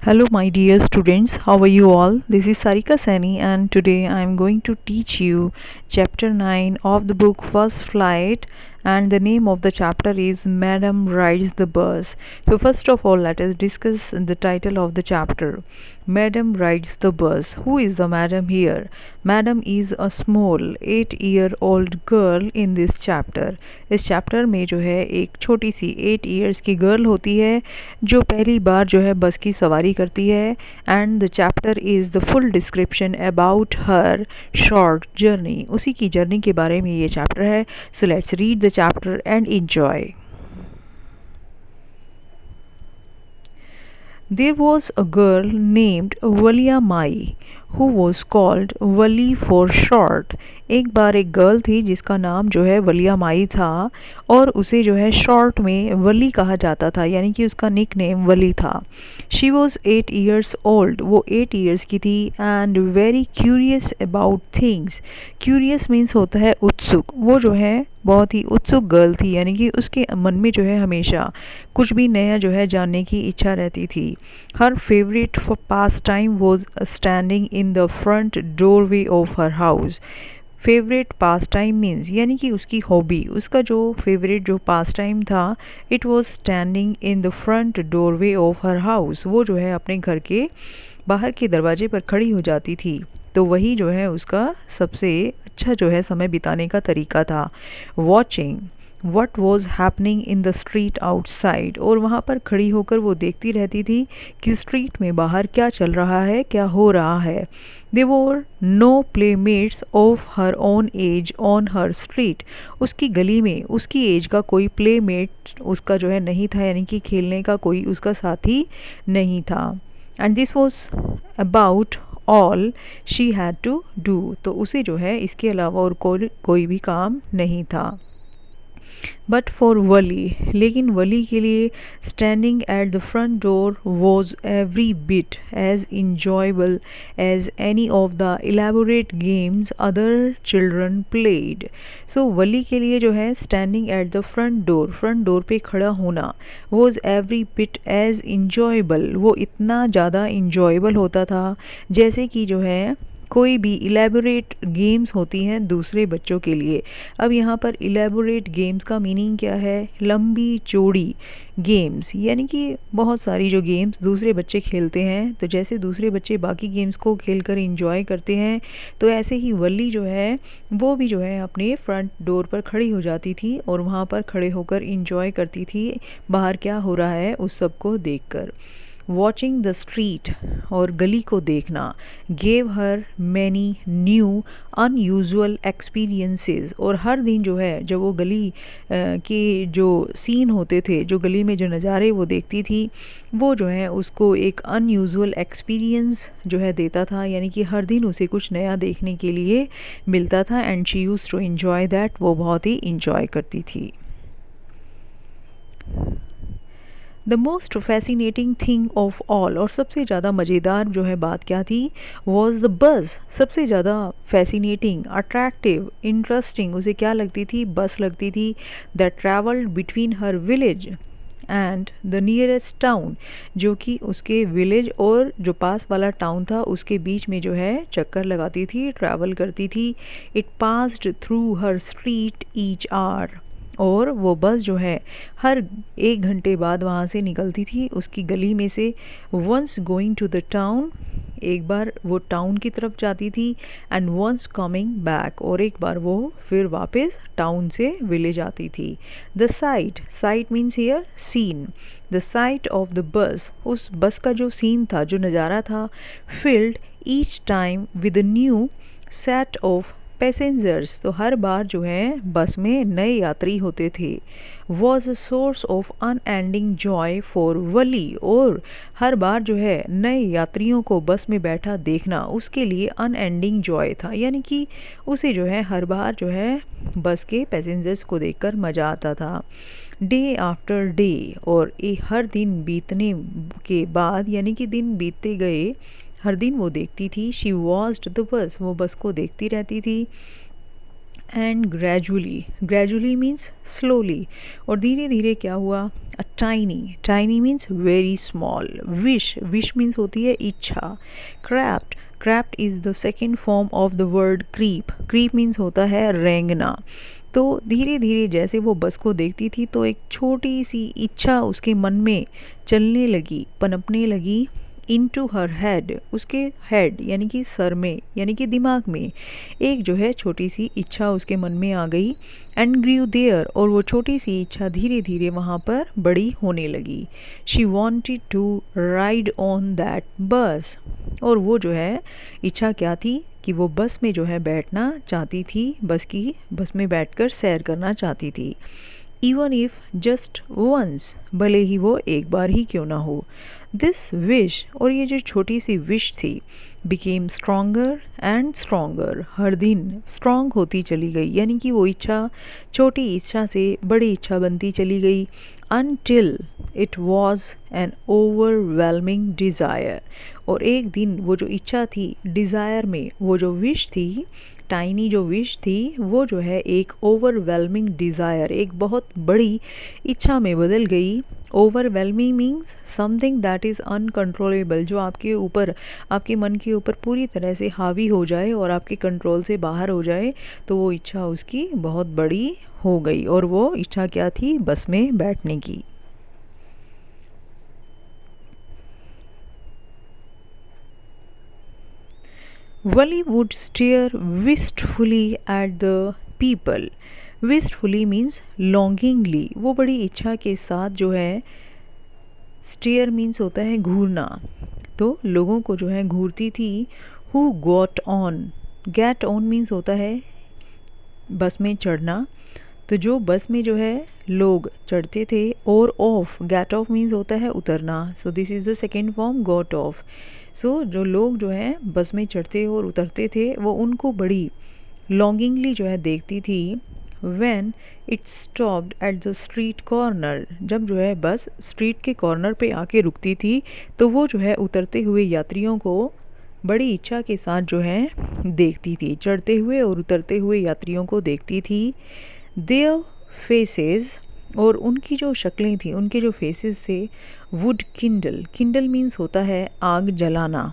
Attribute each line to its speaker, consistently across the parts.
Speaker 1: Hello, my dear students. How are you all? This is Sarika Sani, and today I am going to teach you chapter 9 of the book First Flight. And the name of the chapter is Madam Rides the Bus. So, first of all, let us discuss the title of the chapter. Madam Rides the Bus. Who is the madam here? Madam is a small 8-year-old girl in this chapter. इस chapter में जो है एक छोटी सी 8 years की girl होती है जो पहली बार जो है बस की सवारी करती है and the chapter is the full description about her short journey. उसी की जर्नी के बारे में ये चैप्टर है. So let's read the chapter and enjoy. There was a girl named Walia Mai who was called Wali for short. एक बार एक girl थी जिसका नाम जो है वलिया माई था और उसे जो है शॉर्ट में वली कहा जाता था, यानी कि उसका निक नेम वली था. She was 8 years old. वो 8 years की थी and very curious about things. Curious means होता है उत्सुक. वो जो है बहुत ही उत्सुक गर्ल थी, यानी कि उसके मन में जो है हमेशा कुछ भी नया जो है जानने की इच्छा रहती थी. हर favourite pass time was standing in the front doorway of her house. Favourite pass time means यानी कि उसकी हॉबी, उसका जो फेवरेट जो पास टाइम था, it was standing in the front doorway of her house. वो जो है अपने घर के बाहर के दरवाजे पर खड़ी हो जाती थी. तो वही जो है उसका सबसे अच्छा जो है समय बिताने का तरीका था. Watching what was happening in the street outside. और वहाँ पर खड़ी होकर वो देखती रहती थी कि स्ट्रीट में बाहर क्या चल रहा है, क्या हो रहा है. They were no playmates of her own age on her street. उसकी गली में उसकी एज का कोई प्लेमेट उसका जो है नहीं था, यानी कि खेलने का कोई उसका साथी नहीं था. And this was about all she had to do. तो उसे जो है इसके अलावा और कोई भी काम नहीं था. बट फॉर वली, लेकिन वली के लिए standing at the front door was every bit as enjoyable as any of the elaborate games other children played. So Valli के लिए जो है standing at the front door पे खड़ा होना was every bit as enjoyable. वो इतना ज़्यादा इंजॉयबल होता था जैसे कि जो है कोई भी इलेबोरेट गेम्स होती हैं दूसरे बच्चों के लिए. अब यहाँ पर इलेबोरेट गेम्स का मीनिंग क्या है? लंबी चौड़ी गेम्स, यानी कि बहुत सारी जो गेम्स दूसरे बच्चे खेलते हैं, तो जैसे दूसरे बच्चे बाकी गेम्स को खेलकर एंजॉय करते हैं, तो ऐसे ही वल्ली जो है वो भी जो है अपने फ्रंट डोर पर खड़ी हो जाती थी और वहाँ पर खड़े होकर एंजॉय करती थी बाहर क्या हो रहा है उस सब को देखकर. वॉचिंग द स्ट्रीट, और गली को देखना, gave her many new unusual experiences. और हर दिन जो है जब वो गली के जो सीन होते थे, जो गली में जो नज़ारे वो देखती थी, वो जो है उसको एक अनयूजुअल एक्सपीरियंस जो है देता था, यानी कि हर दिन उसे कुछ नया देखने के लिए मिलता था. And she used to enjoy that. वो बहुत ही इंजॉय करती थी. The most fascinating thing of all, और सबसे ज़्यादा मज़ेदार जो है बात क्या थी, वॉज द बस. सबसे ज़्यादा फैसिनेटिंग, अट्रैक्टिव, इंटरेस्टिंग उसे क्या लगती थी? बस लगती थी. That travelled between her village and the nearest town, जो कि उसके विलेज और जो पास वाला टाउन था उसके बीच में जो है चक्कर लगाती थी, ट्रैवल करती थी. It passed through her street each hour. और वो बस जो है हर 1 घंटे बाद वहाँ से निकलती थी उसकी गली में से. Once going to the town, एक बार वो टाउन की तरफ जाती थी. एंड वंस कमिंग बैक, और एक बार वो फिर वापस टाउन से विलेज आती थी. The sight means here seen. The sight of the bus, उस बस का जो सीन था, जो नज़ारा था, field each time with new set of passengers. तो हर बार जो है बस में नए यात्री होते थे. Was a source of unending joy for Valli, और हर बार जो है नए यात्रियों को बस में बैठा देखना उसके लिए अनएंडिंग जॉय था, यानी कि उसे जो है हर बार जो है बस के पैसेंजर्स को देखकर मज़ा आता था. डे आफ्टर डे, और हर दिन बीतने के बाद, यानी कि दिन बीतते गए, हर दिन वो देखती थी. शी वॉच्ड द बस, वो बस को देखती रहती थी. एंड ग्रेजुअली मीन्स स्लोली, और धीरे धीरे क्या हुआ, a tiny means very small, wish means होती है इच्छा, crept is the second form of the word creep means होता है रेंगना। तो धीरे धीरे जैसे वो बस को देखती थी तो एक छोटी सी इच्छा उसके मन में चलने लगी, पनपने लगी, इनटू हर हेड, उसके हेड यानी कि सर में यानी कि दिमाग में एक जो है छोटी सी इच्छा उसके मन में आ गई। एंड ग्रीव देयर, और वो छोटी सी इच्छा धीरे धीरे वहाँ पर बड़ी होने लगी। She wanted to ride on that bus, और वो जो है इच्छा क्या थी कि वो बस में जो है बैठना चाहती थी, बस में बैठकर सैर करना चाहती थी। इवन इफ जस्ट वंस, भले ही वो एक बार ही क्यों ना हो। दिस विश, और ये जो छोटी सी विश थी, बिकेम स्ट्रोंगर एंड स्ट्रोंगर, हर दिन स्ट्रॉन्ग होती चली गई, यानी कि वो इच्छा छोटी इच्छा से बड़ी इच्छा बनती चली गई। Until it was an overwhelming desire, और एक दिन वो जो इच्छा थी डिज़ायर में, वो जो विश थी, टाइनी जो विश थी, वो जो है एक ओवरवेलमिंग डिज़ायर, एक बहुत बड़ी इच्छा में बदल गई। Overwhelming means something that is uncontrollable, जो आपके ऊपर, आपके मन के ऊपर पूरी तरह से हावी हो जाए और आपके कंट्रोल से बाहर हो जाए, तो वो इच्छा उसकी बहुत बड़ी हो गई। और वो इच्छा क्या थी, बस में बैठने की। Wally would stare wistfully at the people. Wistfully means longingly, वो बड़ी इच्छा के साथ जो है, स्टेयर मीन्स होता है घूरना, तो लोगों को जो है घूरती थी। Who got on, get on means होता है बस में चढ़ना, तो जो बस में जो है लोग चढ़ते थे, और ऑफ, गेट ऑफ मीन्स होता है उतरना, so this is the second form, got off. So जो लोग जो है बस में चढ़ते और उतरते थे, वो उनको बड़ी लॉन्गिंगली जो है देखती थी। When it stopped at the street corner, जब जो है बस स्ट्रीट के कॉर्नर पे आके रुकती थी, तो वो जो है उतरते हुए यात्रियों को बड़ी इच्छा के साथ जो है देखती थी, चढ़ते हुए और उतरते हुए यात्रियों को देखती थी। देयर फेसेस, और उनकी जो शक्लें थी, उनके जो फेसेस थे, वुड किंडल मीन्स होता है आग जलाना,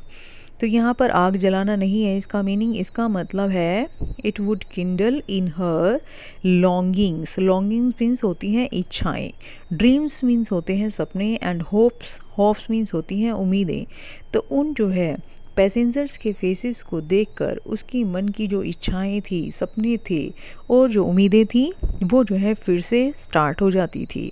Speaker 1: तो यहाँ पर आग जलाना नहीं है इसका मीनिंग, इसका मतलब है it would Kindle in her longings means होती हैं इच्छाएं, ड्रीम्स मीन्स होते हैं सपने, एंड होप्स मीन्स होती हैं उम्मीदें। तो उन जो है पैसेंजर्स के फेसेस को देखकर उसकी मन की जो इच्छाएं थी, सपने थे और जो उम्मीदें थी, वो जो है फिर से स्टार्ट हो जाती थी।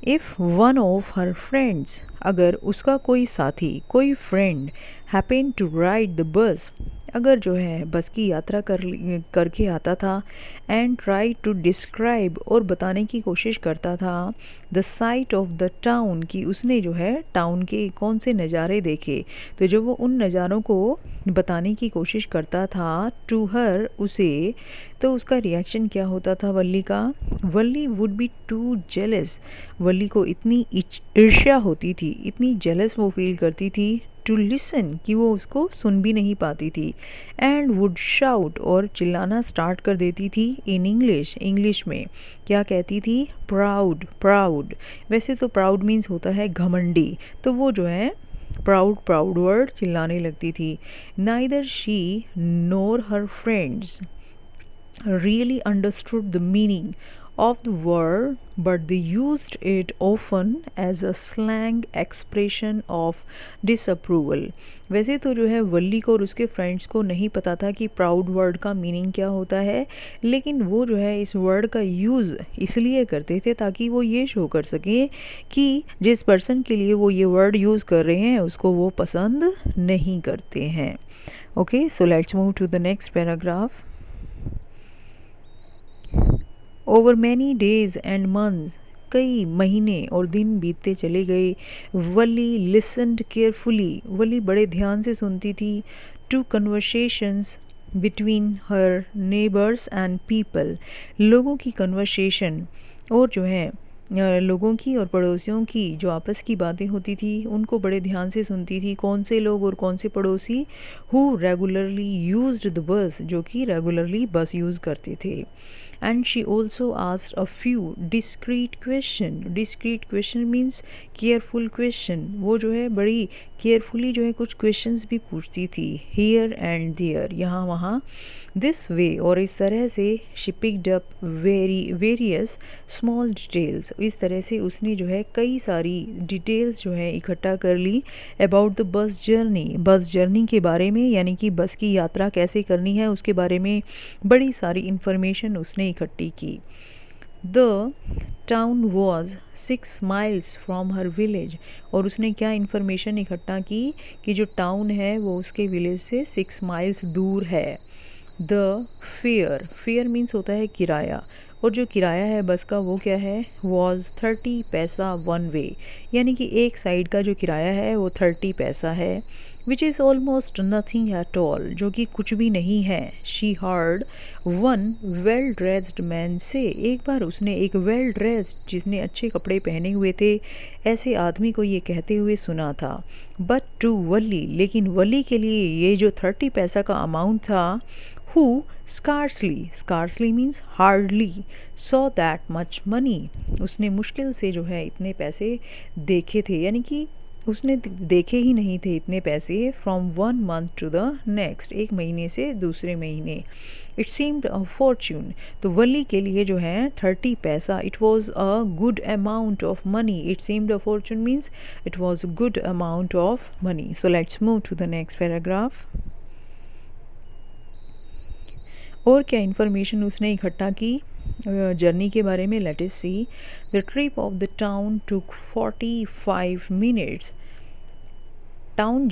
Speaker 1: If one of her friends, अगर उसका कोई साथी, कोई friend happen to ride the bus, अगर जो है बस की यात्रा करके आता था, एंड ट्राई टू डिस्क्राइब, और बताने की कोशिश करता था, the sight of the town, की उसने जो है टाउन के कौन से नज़ारे देखे, तो जब वो उन नज़ारों को बताने की कोशिश करता था टू हर, उसे, तो उसका रिएक्शन क्या होता था वल्ली का, वल्ली वुड बी टू जेलस, वल्ली को इतनी ईर्ष्या होती थी, इतनी जेलस वो फील करती थी, टू लिसन, कि वो उसको सुन भी नहीं पाती थी, एंड वुड शाउट, और चिल्लाना स्टार्ट कर देती थी इन इंग्लिश में, क्या कहती थी, प्राउड। वैसे तो प्राउड मीन्स होता है घमंडी, तो वो जो है प्राउड वर्ड चिल्लाने लगती थी। Neither she NOR her friends really understood the meaning of the word, but they used it often as a slang expression of disapproval. वैसे तो जो है वल्ली को और उसके फ्रेंड्स को नहीं पता था कि प्राउड वर्ड का मीनिंग क्या होता है, लेकिन वो जो है इस वर्ड का यूज़ इसलिए करते थे ताकि वो ये शो कर सकें कि जिस पर्सन के लिए वो ये वर्ड यूज़ कर रहे हैं उसको वो पसंद नहीं करते हैं। Okay, so let's move to the next paragraph. Over many days and months, कई महीने और दिन बीतते चले गए। वली लिसन्ड केयरफुली, वली बड़े ध्यान से सुनती थी, to conversations between her neighbours and people, लोगों की कन्वर्सेशन और जो है लोगों की और पड़ोसियों की जो आपस की बातें होती थी उनको बड़े ध्यान से सुनती थी। कौन से लोग और कौन से पड़ोसी who regularly used the bus, जो कि रेगुलरली बस यूज़ करते थे। And she also asked a few discrete question. Discrete question means careful question. वो जो है बड़ी केयरफुली जो है कुछ क्वेश्चंस भी पूछती थी, हियर एंड देयर, यहाँ वहाँ। दिस वे, और इस तरह से she picked up various small details. इस तरह से उसने जो है कई सारी डिटेल्स जो है इकट्ठा कर ली about the bus journey, bus journey के बारे में, यानी कि बस की यात्रा कैसे करनी है उसके बारे में बड़ी सारी इन्फॉर्मेशन उसने इकट्ठी की। The town was 6 miles from her village, और उसने क्या इन्फॉर्मेशन इकट्ठा की कि जो टाउन है वो उसके विलेज से 6 माइल्स दूर है। द फेयर, फेयर मीन्स होता है किराया, और जो किराया है बस का वो क्या है, वॉज 30 पैसा वन वे, यानी कि एक साइड का जो किराया है वो 30 पैसा है। Which is almost nothing at all, जो कि कुछ भी नहीं है। She heard one well dressed man से, एक बार उसने एक वेल ड्रेस्ड, जिसने अच्छे कपड़े पहने हुए थे, ऐसे आदमी को ये कहते हुए सुना था। बट टू वली, लेकिन वली के लिए ये जो 30 पैसा का अमाउंट था, who scarcely means hardly saw that much money, उसने मुश्किल से जो है इतने पैसे देखे थे, यानी कि उसने देखे ही नहीं थे इतने पैसे। From one month to the next, एक महीने से दूसरे महीने। इट सीम्ड अ फॉर्च्यून, तो वली के लिए जो है 30 पैसा, it was a good amount of money. It seemed a fortune means it was a good amount of money. So let's move to the next paragraph. और क्या इन्फॉर्मेशन उसने इकट्ठा की जर्नी के बारे में, let us see. The trip of the town took 45 minutes. टाउन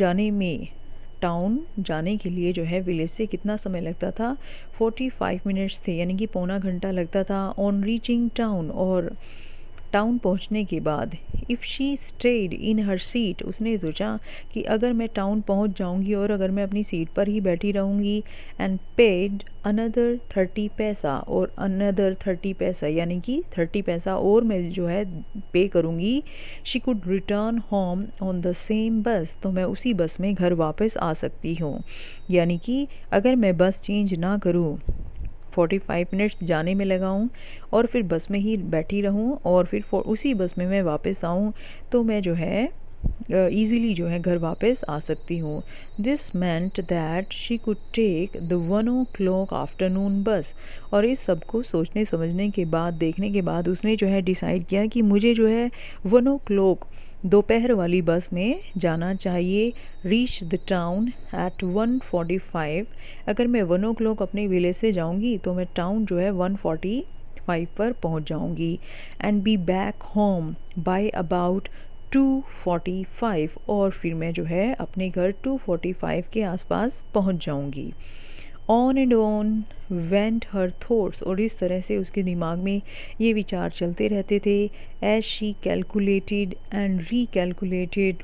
Speaker 1: जाने के लिए जो है विलेज से कितना समय लगता था, 45 मिनट्स थे, यानी कि पौना घंटा लगता था। ऑन रीचिंग टाउन, और टाउन पहुंचने के बाद, if she stayed in her seat, उसने सोचा कि अगर मैं टाउन पहुंच जाऊंगी और अगर मैं अपनी सीट पर ही बैठी रहूंगी, एंड पेड अनदर 30 पैसा, और अनदर 30 पैसा यानी कि 30 पैसा और मैं जो है पे करूंगी, she could return home on the same बस, तो मैं उसी बस में घर वापस आ सकती हूँ। यानी कि अगर मैं बस चेंज ना करूँ, 45 मिनट्स जाने में लगाऊं और फिर बस में ही बैठी रहूं और फिर उसी बस में मैं वापस आऊं, तो मैं जो है ईज़िली जो है घर वापस आ सकती हूँ। This meant that she could take the 1 o'clock afternoon bus, और इस सब को सोचने समझने के बाद, देखने के बाद उसने जो है डिसाइड किया कि मुझे जो है 1 o'clock दोपहर वाली बस में जाना चाहिए। रीच द टाउन एट 1:45, अगर मैं 1 o'clock अपने विलेज से जाऊंगी तो मैं टाउन जो है 1:45 पर पहुंच जाऊंगी। And be back home by about 2:45, और फिर मैं जो है अपने घर 2:45 के आसपास पहुंच जाऊंगी। On and on went her thoughts, और इस तरह से उसके दिमाग में ये विचार चलते रहते थे। As she calculated and recalculated,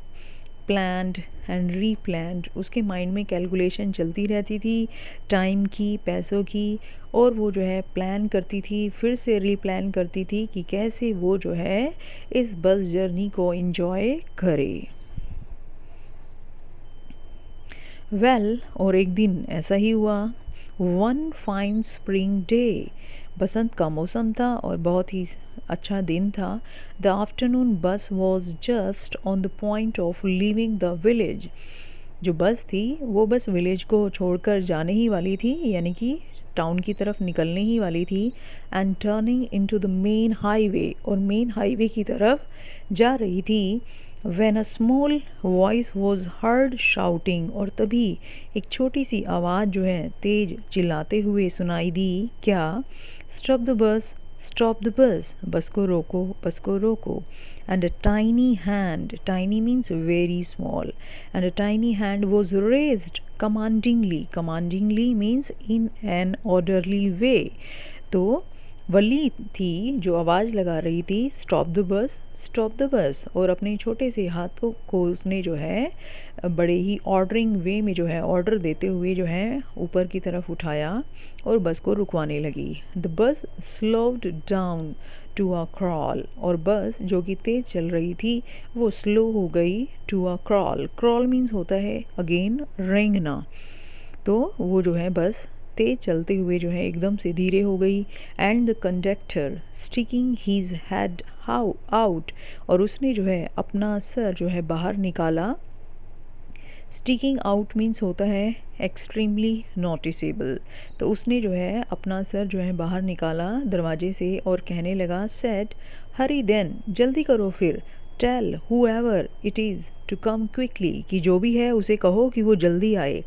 Speaker 1: planned and replanned, उसके माइंड में कैलकुलेशन चलती रहती थी टाइम की, पैसों की, और वो जो है प्लान करती थी, फिर से रीप्लान करती थी कि कैसे वो जो है इस बस जर्नी को एंजॉय करे। वेल, और एक दिन ऐसा ही हुआ। वन फाइन स्प्रिंग डे, बसंत का मौसम था और बहुत ही अच्छा दिन था। द आफ्टरनून बस was just on the point of leaving the village, जो बस थी वो बस विलेज को छोड़कर जाने ही वाली थी, यानी कि टाउन की तरफ निकलने ही वाली थी। And turning into the main highway, और मेन हाईवे की तरफ जा रही थी। When a small voice was heard shouting, और तभी एक छोटी सी आवाज़ जो है तेज चिल्लाते हुए सुनाई दी। क्या? Stop the bus, stop the bus, bus को रोको, बस को रोको। And a tiny hand, tiny means very small, and a tiny hand was raised commandingly, commandingly means in an orderly way. तो वली थी जो आवाज़ लगा रही थी stop the bus, stop the bus, और अपने छोटे से हाथ को उसने जो है बड़े ही ऑर्डरिंग वे में जो है ऑर्डर देते हुए जो है ऊपर की तरफ उठाया और बस को रुकवाने लगी। The bus slowed down to a crawl, और बस जो कि तेज़ चल रही थी वो स्लो हो गई to a crawl. Crawl means होता है अगेन रेंगना, तो वो जो है बस तेज़ चलते हुए जो है एकदम से धीरे हो गई। And the conductor sticking his head how out, और उसने जो है अपना सर जो है बाहर निकाला। स्टिकिंग आउट मीन्स होता है एक्सट्रीमली नोटिसेबल, तो उसने जो है अपना सर जो है बाहर निकाला दरवाजे से और कहने लगा सेड हरी देन, जल्दी करो फिर, tell whoever it is to come quickly, कि जो भी है उसे कहो कि वो जल्दी आए।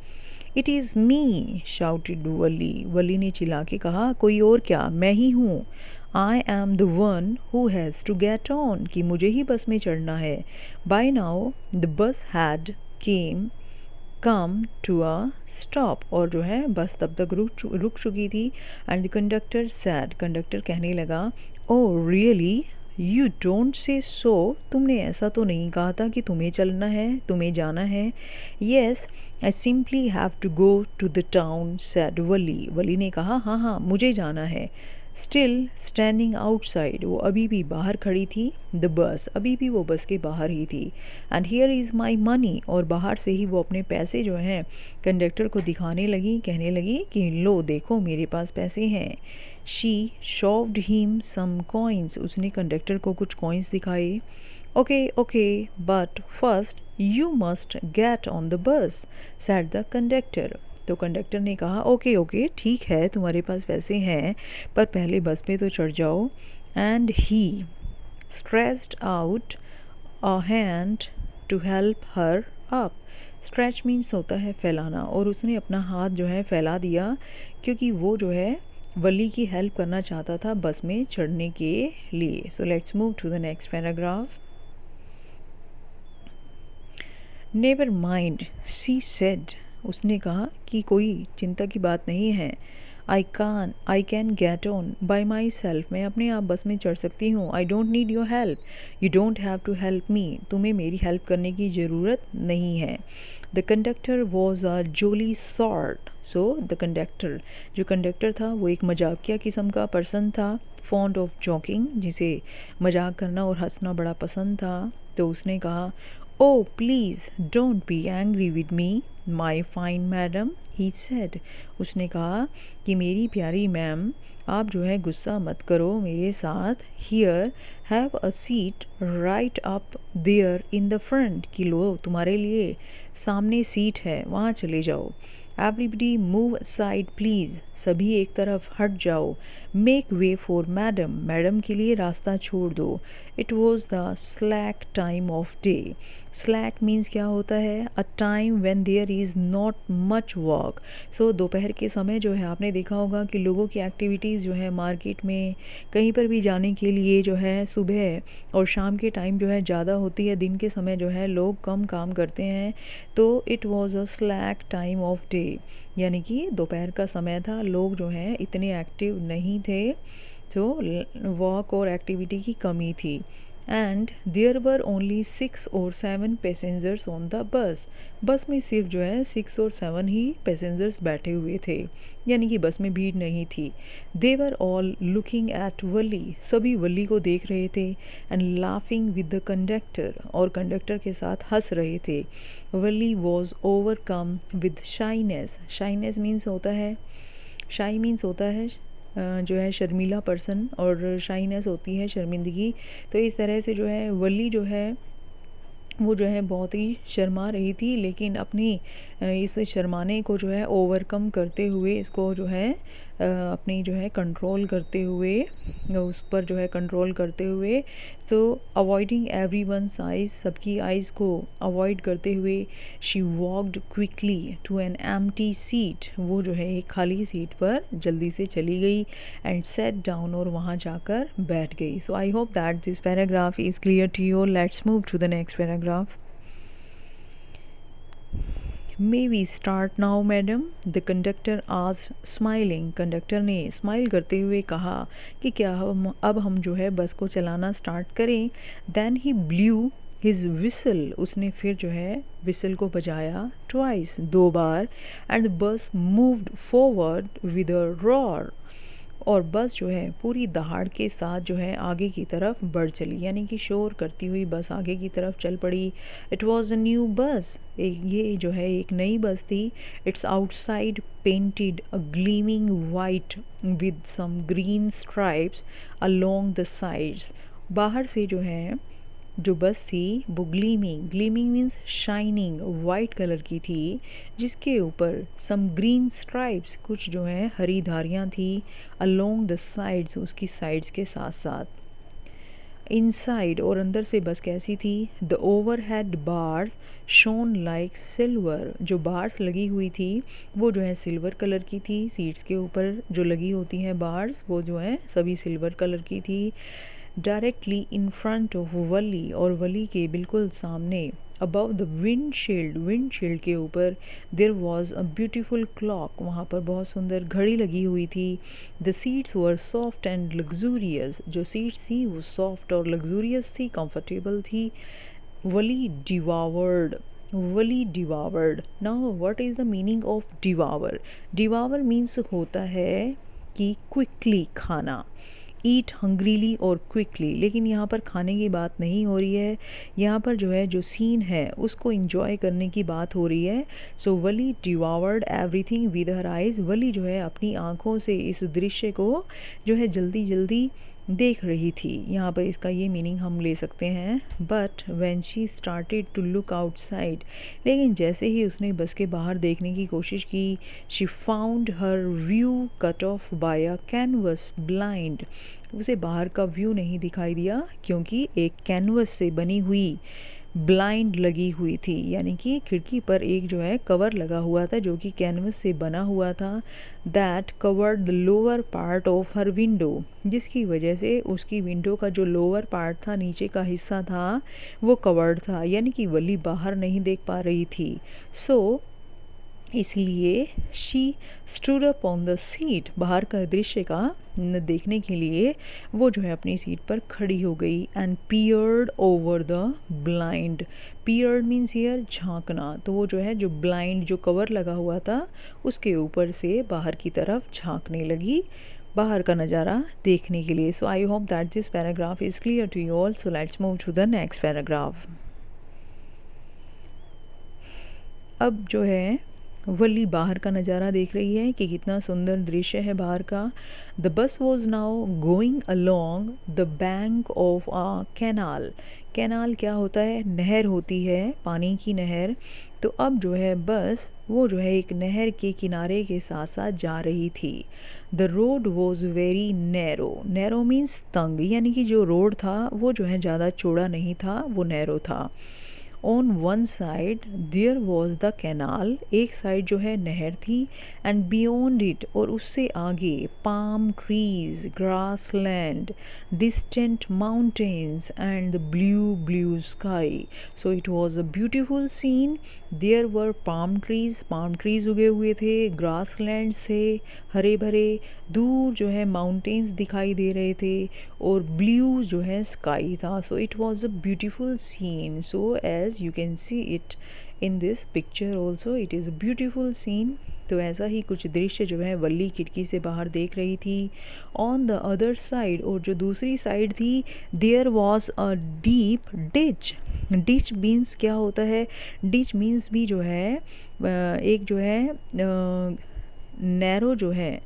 Speaker 1: इट इज़ मी शाउटेड वली, वली ने चिल्ला के कहा कोई और क्या, मैं ही हूँ। I am the one who has to get on, कि मुझे ही बस में चढ़ना है। By now the bus had come to a stop, और जो है बस तब तक रुक चुकी थी। And the conductor said, conductor कहने लगा oh really you don't say सो, तुमने ऐसा तो नहीं कहा था कि तुम्हें चलना है, तुम्हें जाना है। Yes I simply have to go to the town said Valli, Valli ने कहा हाँ हाँ मुझे जाना है। स्टिल स्टैंडिंग आउटसाइड, वो अभी भी बाहर खड़ी थी। द बस, अभी भी वो बस के बाहर ही थी। And here is my money, और बाहर से ही वो अपने पैसे जो हैं कंडक्टर को दिखाने लगी, कहने लगी कि लो देखो मेरे पास पैसे हैं। शी शॉव्ड हिम सम कॉइन्स, उसने कंडक्टर को कुछ कॉइन्स दिखाए। Okay okay but first you must get on the bus sad the conductor, तो कंडक्टर ने कहा ओके ओके ठीक है तुम्हारे पास पैसे हैं, पर पहले बस पे तो चढ़ जाओ। And he stretched out a hand to help her up, stretch means होता है फैलाना, और उसने अपना हाथ जो है फैला दिया क्योंकि वो जो है वली की हेल्प करना चाहता था बस में चढ़ने के लिए। So let's move to the next paragraph. Never mind she said, उसने कहा कि कोई चिंता की बात नहीं है। I can get on by my self, मैं अपने आप बस में चढ़ सकती हूँ। I don't need your help, you don't have to help me, तुम्हें मेरी हेल्प करने की ज़रूरत नहीं है। The conductor was a jolly sort, so the conductor, जो कंडक्टर था वो एक मजाकिया किस्म का पर्सन था। फॉन्ड ऑफ जॉकिंग, जिसे मजाक करना और हंसना बड़ा पसंद था। तो उसने कहा ओ please don't be angry with me my fine madam, he said, उसने कहा कि मेरी प्यारी मैम आप जो है गुस्सा मत करो मेरे साथ। Here have a seat right up there in the front, कि लो तुम्हारे लिए सामने सीट है, वहाँ चले जाओ। एवरीबडी मूव साइड प्लीज़, सभी एक तरफ हट जाओ। Make way for madam, madam के लिए रास्ता छोड़ दो। It was the slack time of day, slack means क्या होता है, a time when there is not much work. So दोपहर के समय जो है आपने देखा होगा कि लोगों की एक्टिविटीज़ जो है मार्केट में कहीं पर भी जाने के लिए जो है सुबह और शाम के टाइम जो है ज़्यादा होती है, दिन के समय जो है लोग कम काम करते हैं। तो it was a slack time of day, यानी कि दोपहर का समय था, लोग जो हैं इतने एक्टिव नहीं थे, तो वर्क और एक्टिविटी की कमी थी। एंड देयर वर ओनली 6 और 7 पैसेंजर्स ऑन द बस, बस में सिर्फ जो है 6 और 7 ही पैसेंजर्स बैठे हुए थे, यानी कि बस में भीड़ नहीं थी। They were all looking at Valli, सभी वली को देख रहे थे। And laughing with the conductor, और कंडक्टर के साथ हंस रहे थे। Valli was overcome with shyness, shyness means होता है, शाई मीन्स होता है जो है शर्मीला पर्सन, और शाइनेस होती है शर्मिंदगी। तो इस तरह से जो है वली जो है वो जो है बहुत ही शर्मा रही थी, लेकिन अपनी इस शर्माने को जो है ओवरकम करते हुए, इसको जो है अपनी जो है कंट्रोल करते हुए, उस पर जो है कंट्रोल करते हुए, तो अवॉइडिंग एवरी वंस आइज़, सबकी आइज़ को अवॉइड करते हुए, she walked quickly to an empty seat, वो जो है एक खाली सीट पर जल्दी से चली गई। एंड सेट डाउन, और वहाँ जाकर बैठ गई। So I hope that this paragraph is clear to you. Let's move to the next paragraph. May we start now madam, the conductor आज स्माइलिंग, कंडक्टर ने स्माइल करते हुए कहा कि क्या हम जो है बस को चलाना स्टार्ट करें। Then he blew his whistle, उसने फिर जो है विसल को बजाया ट्वाइस, 2 बार। And the bus moved forward with a roar, और बस जो है पूरी दहाड़ के साथ जो है आगे की तरफ बढ़ चली, यानी कि शोर करती हुई बस आगे की तरफ चल पड़ी। It was a new bus, ये जो है एक नई बस थी। Its outside painted a gleaming white with some green stripes along the sides. बाहर से जो है जो बस थी वो gleaming, gleaming means shining, white colour की थी, जिसके ऊपर सम ग्रीन स्ट्राइप्स, कुछ जो है हरी धारियाँ थी, अलोंग द साइड्स, उसकी साइड्स के साथ साथ। इनसाइड और अंदर से बस कैसी थी? The overhead bars shown like silver, जो बार्स लगी हुई थी वो जो है सिल्वर कलर की थी। सीट्स के ऊपर जो लगी होती हैं बार्स वो जो है सभी सिल्वर कलर की थी। डायरेक्टली इन फ्रंट ऑफ वली, और वली के बिल्कुल सामने, अबव द विंडशील्ड, विंडशील्ड के ऊपर there was a beautiful clock, वहाँ पर बहुत सुंदर घड़ी लगी हुई थी। The seats were soft and luxurious, जो सीट्स थी वो सॉफ्ट और लग्जूरियस थी, कंफर्टेबल थी। Valli devoured, Valli devoured. Now what is the meaning of devour? Devour means होता है कि क्विकली खाना, ईट हंग्रीली और क्विकली, लेकिन यहाँ पर खाने की बात नहीं हो रही है, यहाँ पर जो है जो सीन है उसको इंजॉय करने की बात हो रही है। सो वली डिवावर्ड एवरीथिंग विद हर आइज़, वली जो है अपनी आँखों से इस दृश्य को जो है जल्दी जल्दी देख रही थी। यहाँ पर इसका ये मीनिंग हम ले सकते हैं, but when she started to look outside, लेकिन जैसे ही उसने बस के बाहर देखने की कोशिश की, she found her view cut off by a canvas blind, उसे बाहर का व्यू नहीं दिखाई दिया क्योंकि एक कैनवस से बनी हुई ब्लाइंड लगी हुई थी, यानी कि खिड़की पर एक जो है कवर लगा हुआ था जो कि कैनवस से बना हुआ था। That covered the lower part of her window, जिसकी वजह से उसकी विंडो का जो लोअर पार्ट था, नीचे का हिस्सा था, वो कवर्ड था, यानी कि वली बाहर नहीं देख पा रही थी। सो इसलिए she stood up on the seat, बाहर का दृश्य का देखने के लिए वो जो है अपनी सीट पर खड़ी हो गई। And peered over the blind, peered means here झांकना, तो वो जो है जो ब्लाइंड जो कवर लगा हुआ था उसके ऊपर से बाहर की तरफ झांकने लगी, बाहर का नज़ारा देखने के लिए। So I hope that this paragraph is clear to you all. So let's move to the next paragraph. अब जो है वली बाहर का नज़ारा देख रही है कि कितना सुंदर दृश्य है बाहर का। The bus was now going along the bank of a canal, canal क्या होता है? नहर होती है, पानी की नहर। तो अब जो है बस वो जो है एक नहर के किनारे के साथ साथ जा रही थी। The road was very narrow, narrow means तंग, यानी कि जो रोड था वो जो है ज़्यादा चौड़ा नहीं था, वो नैरो था। On one side there was the canal, एक साइड जो है नहर थी, एंड बियॉन्ड इट, और उससे आगे palm trees, grass land, distant mountains and the blue blue sky. So it was a beautiful scene. There were palm trees उगे हुए थे, ग्रास लैंड से हरे भरे, दूर जो है माउंटेन्स दिखाई दे रहे थे, और ब्लू जो है स्काई था। So it was a beautiful scene. So as you can see it in this picture also, it is a beautiful scene। तो ऐसा ही कुछ दृश्य जो है वल्ली खिड़की से बाहर देख रही थी। ऑन द अदर साइड, और जो दूसरी साइड थी, there was a deep ditch, ditch means क्या होता है? डिच मीन्स भी जो है एक जो है नैरो जो है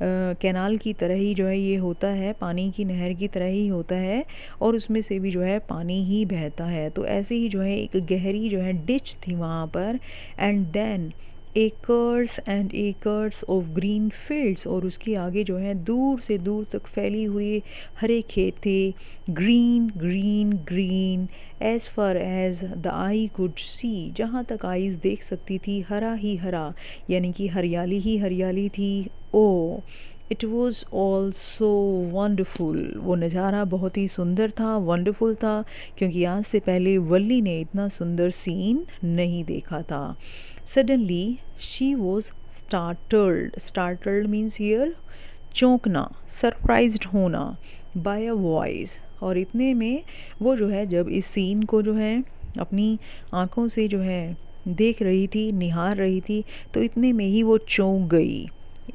Speaker 1: कैनाल की तरह ही जो है ये होता है, पानी की नहर की तरह ही होता है, और उसमें से भी जो है पानी ही बहता है। तो ऐसे ही जो है एक गहरी जो है डिच थी वहाँ पर। And then acres and acres of green fields, और उसके आगे जो है दूर से दूर तक फैली हुई हरे खेत थे। Green green green as far as the eye could see, जहाँ तक आईज देख सकती थी हरा ही हरा, यानी कि हरियाली ही हरियाली थी। ओ इट वॉज़ ऑल्सो वंडरफुल, वो नज़ारा बहुत ही सुंदर था, वंडरफुल था, क्योंकि आज से पहले वल्ली ने इतना सुंदर सीन नहीं देखा था। Suddenly she was startled, startled means here चौंकना, सरप्राइज्ड होना, बाय अ वॉइस, और इतने में वो जो है जब इस सीन को जो है अपनी आँखों से जो है देख रही थी, निहार रही थी, तो इतने में ही वो चौंक गई।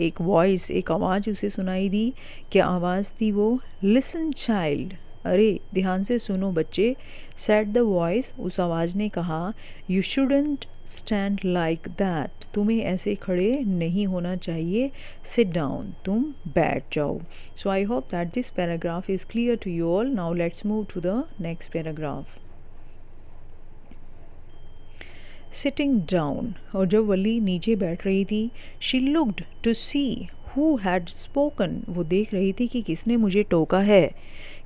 Speaker 1: एक वॉइस, एक आवाज़ उसे सुनाई दी। क्या आवाज़ थी वो? लिसन चाइल्ड, अरे ध्यान से सुनो बच्चे। सेड द वॉइस, उस आवाज़ ने कहा, you shouldn't stand like that, तुम्हें ऐसे खड़े नहीं होना चाहिए। सिट डाउन, तुम बैठ जाओ। So I hope that this paragraph is clear to you all. Now let's move to the next paragraph. Sitting down, और जब वली नीचे बैठ रही थी, she looked to see who had spoken, वो देख रही थी कि किसने मुझे टोका है,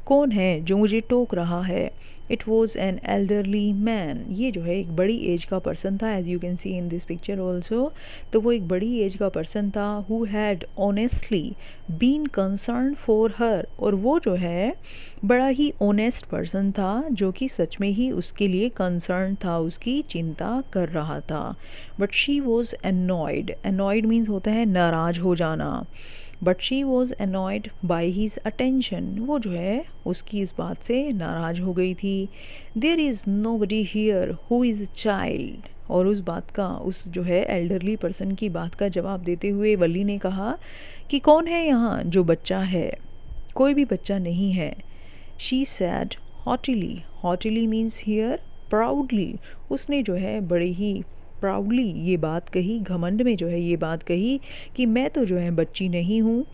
Speaker 1: कौन है जो मुझे टोक रहा है। It was an elderly man, ये जो है एक बड़ी एज का पर्सन था, as you can see in this picture also. तो वो एक बड़ी एज का पर्सन था, who had honestly been concern for her, और वो जो है बड़ा ही ऑनेस्ट पर्सन था, जो कि सच में ही उसके लिए कंसर्न था, उसकी चिंता कर रहा था। But she was annoyed, annoyed means होता है नाराज़ हो जाना। But she was annoyed by his attention, वो जो है उसकी इस बात से नाराज़ हो गई थी। There is nobody here who is a child, और उस बात का, उस जो है एल्डरली पर्सन की बात का जवाब देते हुए वली ने कहा कि कौन है यहाँ जो बच्चा है? कोई भी बच्चा नहीं है। She said haughtily, haughtily means here proudly, उसने जो है बड़े ही प्राउडली ये बात कही, घमंड में जो है ये बात कही कि मैं तो जो है बच्ची नहीं हूँ।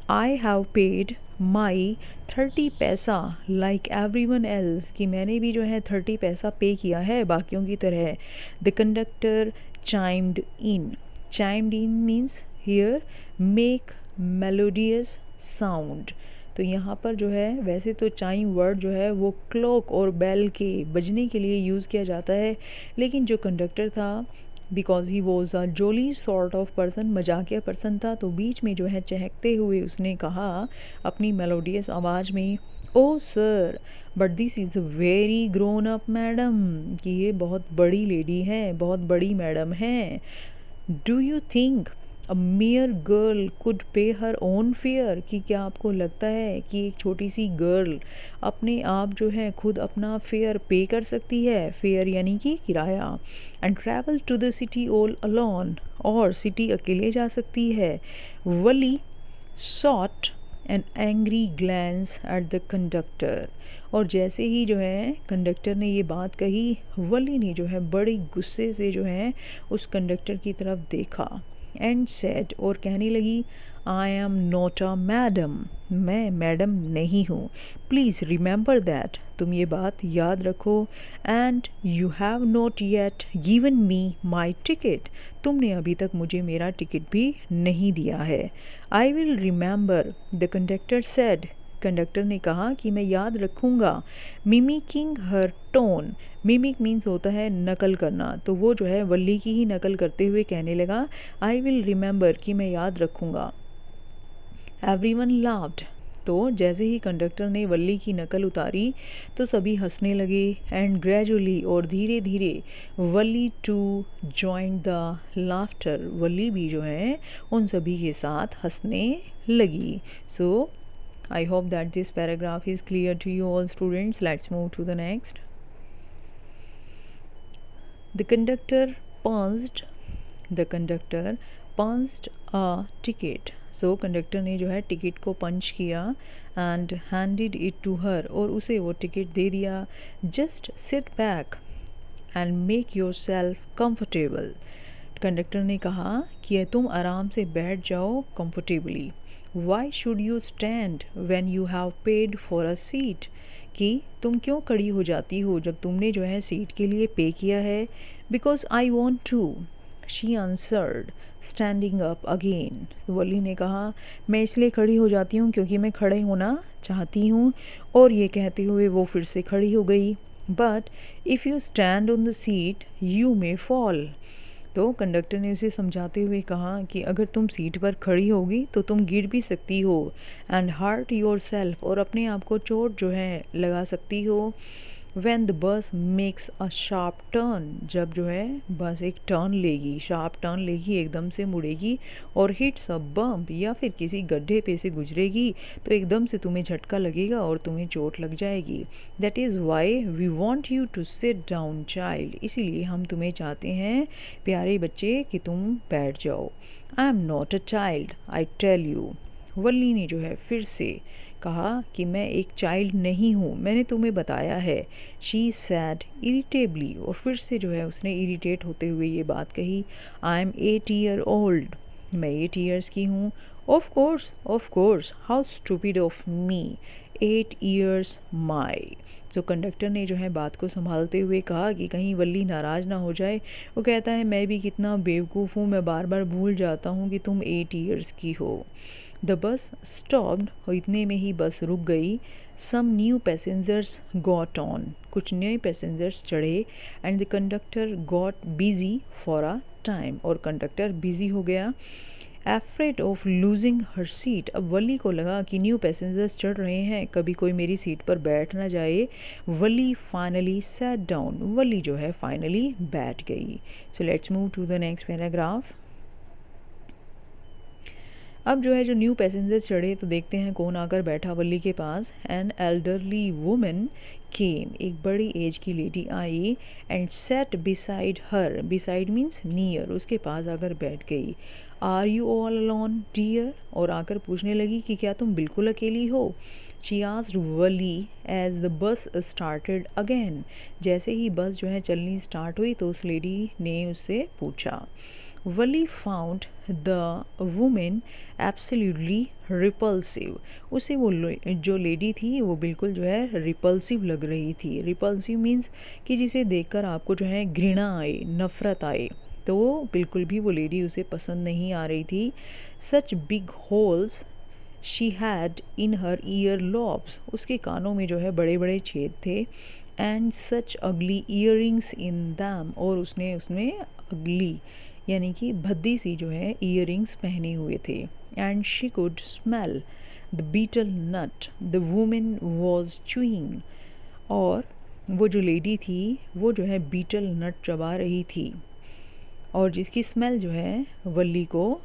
Speaker 1: आई हैव पेड माई 30 पैसा लाइक एवरी वन एल्स, कि मैंने भी जो है 30 पैसा पे किया है बाकियों की तरह। The conductor chimed in, chimed in means here make melodious sound. तो यहाँ पर जो है वैसे तो चाइम वर्ड जो है वो क्लॉक और बेल के बजने के लिए यूज़ किया जाता है, लेकिन जो कंडक्टर था, because he was a jolly sort of person, मजाकिया पर्सन था, तो बीच में जो है चहकते हुए उसने कहा अपनी मेलोडियस आवाज़ में, oh sir but this is a very grown up madam, कि ये बहुत बड़ी लेडी है, बहुत बड़ी मैडम है। Do you think a mayor girl could पे हर ओन फेयर, कि क्या आपको लगता है कि एक छोटी सी गर्ल अपने आप जो है खुद अपना फेयर पे कर सकती है? फेयर यानी कि किराया। And travel to the city all alone, और सिटी अकेले जा सकती है। Valli shot an angry glance at the conductor, और जैसे ही जो है कंडक्टर ने ये बात कही, वली ने जो है बड़े गुस्से से जो है उस कंडक्टर की तरफ देखा। एंड सेड, और कहने लगी, आई एम नॉट अ मैडम, मैं मैडम नहीं हूँ। प्लीज़ रिमेंबर दैट, तुम ये बात याद रखो। And you have not yet given me my ticket, तुमने अभी तक मुझे मेरा टिकट भी नहीं दिया है। I will remember, the conductor said, conductor ने कहा कि मैं याद रखूँगा। मिमिकिंग हर टोन, मिमिक मीन्स होता है नकल करना, तो वो जो है वल्ली की ही नकल करते हुए कहने लगा, आई विल रिमेंबर, कि मैं याद रखूँगा। एवरीवन लाफ्ड, तो जैसे ही कंडक्टर ने वल्ली की नकल उतारी तो सभी हंसने लगे। एंड ग्रेजुअली, और धीरे धीरे, वल्ली टू जॉइन द लाफ्टर, वल्ली भी जो है उन सभी के साथ हंसने लगी। सो I hope that this paragraph is clear to you all students. Let's move to the next. The conductor punched a ticket. So conductor ने जो है टिकट को पंच किया and handed it to her, और उसे वो टिकट दे दिया। Just sit back and make yourself comfortable. Conductor ने कहा कि तुम आराम से बैठ जाओ comfortably. Why should you stand when you have paid for a seat? कि तुम क्यों खड़ी हो जाती हो जब तुमने जो है सीट के लिए पे किया है? Because I want to, she answered, standing up again. वली ने कहा, मैं इसलिए खड़ी हो जाती हूँ क्योंकि मैं खड़े होना चाहती हूँ, और ये कहते हुए वो फिर से खड़ी हो गई। But if you stand on the seat, you may fall. तो कंडक्टर ने उसे समझाते हुए कहा कि अगर तुम सीट पर खड़ी होगी तो तुम गिर भी सकती हो। एंड हर्ट योर सेल्फ, और अपने आप को चोट जो है लगा सकती हो। When the bus makes a sharp turn, जब जो है बस एक टर्न लेगी, शार्प टर्न लेगी, एकदम से मुड़ेगी और हिट्स अ बम्प या फिर किसी गड्ढे पे से गुजरेगी तो एकदम से तुम्हें झटका लगेगा और तुम्हें चोट लग जाएगी। That is why we want you to sit down child, इसीलिए हम तुम्हें चाहते हैं प्यारे बच्चे कि तुम बैठ जाओ। I am not a child I tell you, Valli ने जो है फिर से कहा कि मैं एक चाइल्ड नहीं हूँ, मैंने तुम्हें बताया है। शी सैड इरिटेबली, और फिर से जो है उसने इरिटेट होते हुए ये बात कही। आई एम 8 ईयर ओल्ड, मैं 8 ईयर्स की हूँ। Of course, how stupid of me, 8 years माई। तो कंडक्टर ने जो है बात को संभालते हुए कहा कि कहीं वल्ली नाराज़ ना हो जाए। वो कहता है मैं भी कितना बेवकूफ़ हूँ, मैं बार बार भूल जाता हूँ कि तुम 8 ईयर्स की हो। द बस स्टॉप्ड, और इतने में ही बस रुक गई। Some new passengers got on, कुछ नए पैसेंजर्स चढ़े। And the conductor got busy for a time, और कंडक्टर बिजी हो गया। Afraid of losing her seat, अब वली को लगा कि न्यू पैसेंजर्स चढ़ रहे हैं, कभी कोई मेरी सीट पर बैठ ना जाए। Valli finally sat down, Valli जो है फाइनली बैठ गई। So let's move to the next paragraph. अब जो है जो न्यू पैसेंजर्स चढ़े तो देखते हैं कौन आकर बैठा वल्ली के पास। एन एल्डरली वुमन केम, एक बड़ी एज की लेडी आई। And sat beside her, beside means near, उसके पास आकर बैठ गई। Are you all alone dear, और आकर पूछने लगी कि क्या तुम बिल्कुल अकेली हो। She asked Valli as the bus started again, जैसे ही बस जो है चलनी स्टार्ट हुई तो उस लेडी ने उससे पूछा। Valli found the woman absolutely repulsive, उसे वो जो लेडी थी वो बिल्कुल जो है रिपल्सिव लग रही थी। रिपल्सिव मीन्स कि जिसे देखकर आपको जो है घृणा आए, नफ़रत आए, तो बिल्कुल भी वो लेडी उसे पसंद नहीं आ रही थी। Such big holes she had in her year lobes, उसके कानों में जो है बड़े बड़े छेद थे। एंड सच अगली ईयरिंग्स इन दैम, और उसने उसमें अगली यानी कि भद्दी सी जो है ईयरिंग्स पहने हुए थे। And she could smell the beetle not the women was chewing, और वो जो लेडी थी वो जो है बीटल नट चबा रही थी, और जिसकी स्मेल जो है वल्ली को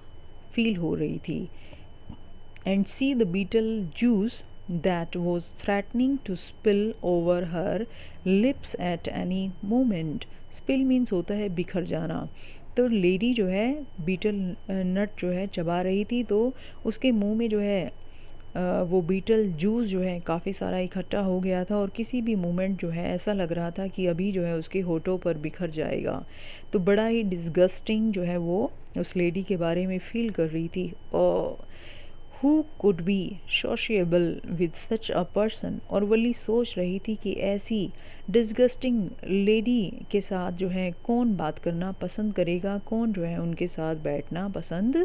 Speaker 1: फील हो रही थी। And see the betel juice that was threatening to spill over her lips at any moment, spill means होता है बिखर जाना। तो लेडी जो है बीटल नट जो है चबा रही थी, तो उसके मुंह में जो है वो बीटल जूस जो है काफ़ी सारा इकट्ठा हो गया था, और किसी भी मोमेंट जो है ऐसा लग रहा था कि अभी जो है उसके होठों पर बिखर जाएगा। तो बड़ा ही डिस्गस्टिंग जो है वो उस लेडी के बारे में फील कर रही थी। और who could be sociable with such a person, और वली सोच रही थी कि ऐसी डिस्गस्टिंग लेडी के साथ जो है कौन बात करना पसंद करेगा, कौन जो है उनके साथ बैठना पसंद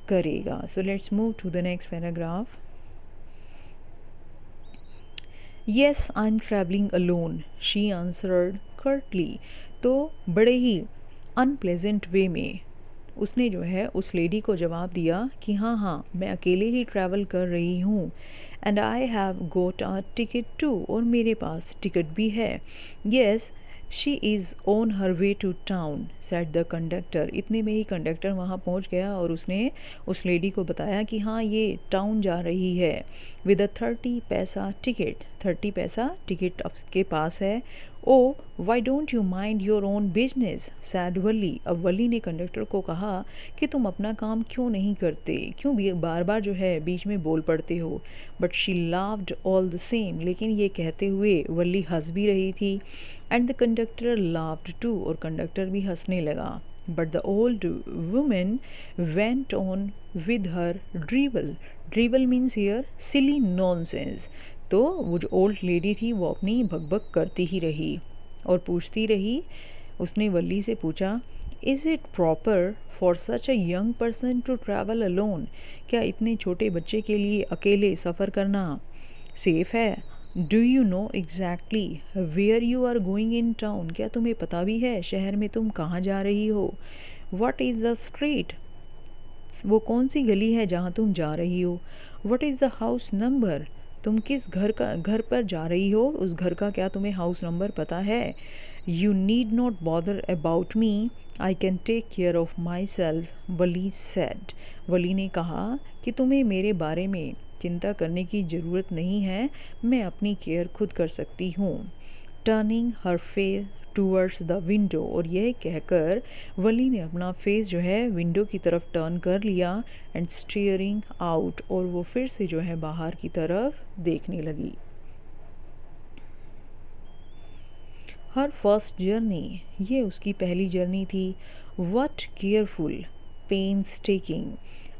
Speaker 1: करेगा। So let's move to the next paragraph. Yes I am travelling alone, she answered curtly, तो बड़े ही अनप्लेजेंट वे में उसने जो है उस लेडी को जवाब दिया कि हाँ मैं अकेले ही ट्रैवल कर रही हूँ। And I have got a ticket too, और मेरे पास टिकट भी है। Yes she is on her way to town said the conductor, इतने में ही कंडक्टर वहाँ पहुँच गया और उसने उस लेडी को बताया कि हाँ ये टाउन जा रही है। विद अ 30 पैसा टिकट, 30 पैसा टिकट आपके पास है। Oh why don't you mind your own business said Valli, अब वली ने कंडक्टर को कहा कि तुम अपना काम क्यों नहीं करते, क्यों भी बार बार जो है बीच में बोल पड़ते हो। But she laughed all the same, लेकिन ये कहते हुए वली हंस भी रही थी। And the conductor laughed too, और कंडक्टर भी हंसने लगा। But the old woman went on with her drivel, drivel means here silly nonsense, तो वो जो ओल्ड लेडी थी वो अपनी भगभग करती ही रही और पूछती रही। उसने वल्ली से पूछा, is it proper for such a young person to travel alone, क्या इतने छोटे बच्चे के लिए अकेले सफ़र करना सेफ़ है। Do you know exactly where you are going in town, क्या तुम्हें पता भी है शहर में तुम कहाँ जा रही हो। व्हाट इज़ द स्ट्रीट, वो कौन सी गली है जहाँ तुम जा रही हो। What is the house number, तुम किस घर पर जा रही हो, उस घर का क्या तुम्हें हाउस नंबर पता है? You need not bother about me, I can take care of myself, Valli said. Valli ने कहा कि तुम्हें मेरे बारे में चिंता करने की ज़रूरत नहीं है, मैं अपनी केयर खुद कर सकती हूँ। Turning her face towards the window, और यह कहकर वली ने अपना फेस जो है विंडो की तरफ टर्न कर लिया एंड स्टीयरिंग आउट, और वो फिर से जो है बाहर की तरफ देखने लगी। हर फर्स्ट जर्नी, ये उसकी पहली जर्नी थी। What careful, painstaking,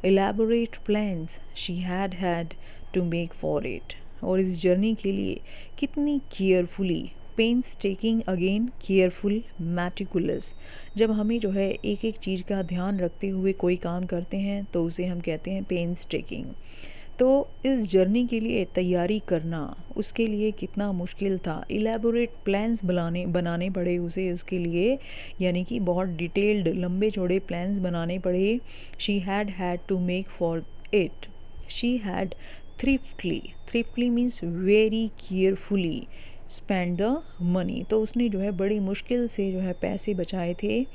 Speaker 1: elaborate plans she had to make for it. और इस जर्नी के लिए कितनी carefully, painstaking again, careful, meticulous. जब हमें जो है एक एक चीज़ का ध्यान रखते हुए कोई काम करते हैं तो उसे हम कहते हैं पेन्स टेकिंग। तो इस जर्नी के लिए तैयारी करना उसके लिए कितना मुश्किल था। इलेबोरेट प्लान्स बनाने पड़े उसे उसके लिए, यानी कि बहुत डिटेल्ड लंबे चौड़े प्लान्स बनाने पड़े। She had to make for it. She had thriftily means very carefully spend the money. तो उसने जो है बड़ी मुश्किल से जो है पैसे बचाए थे।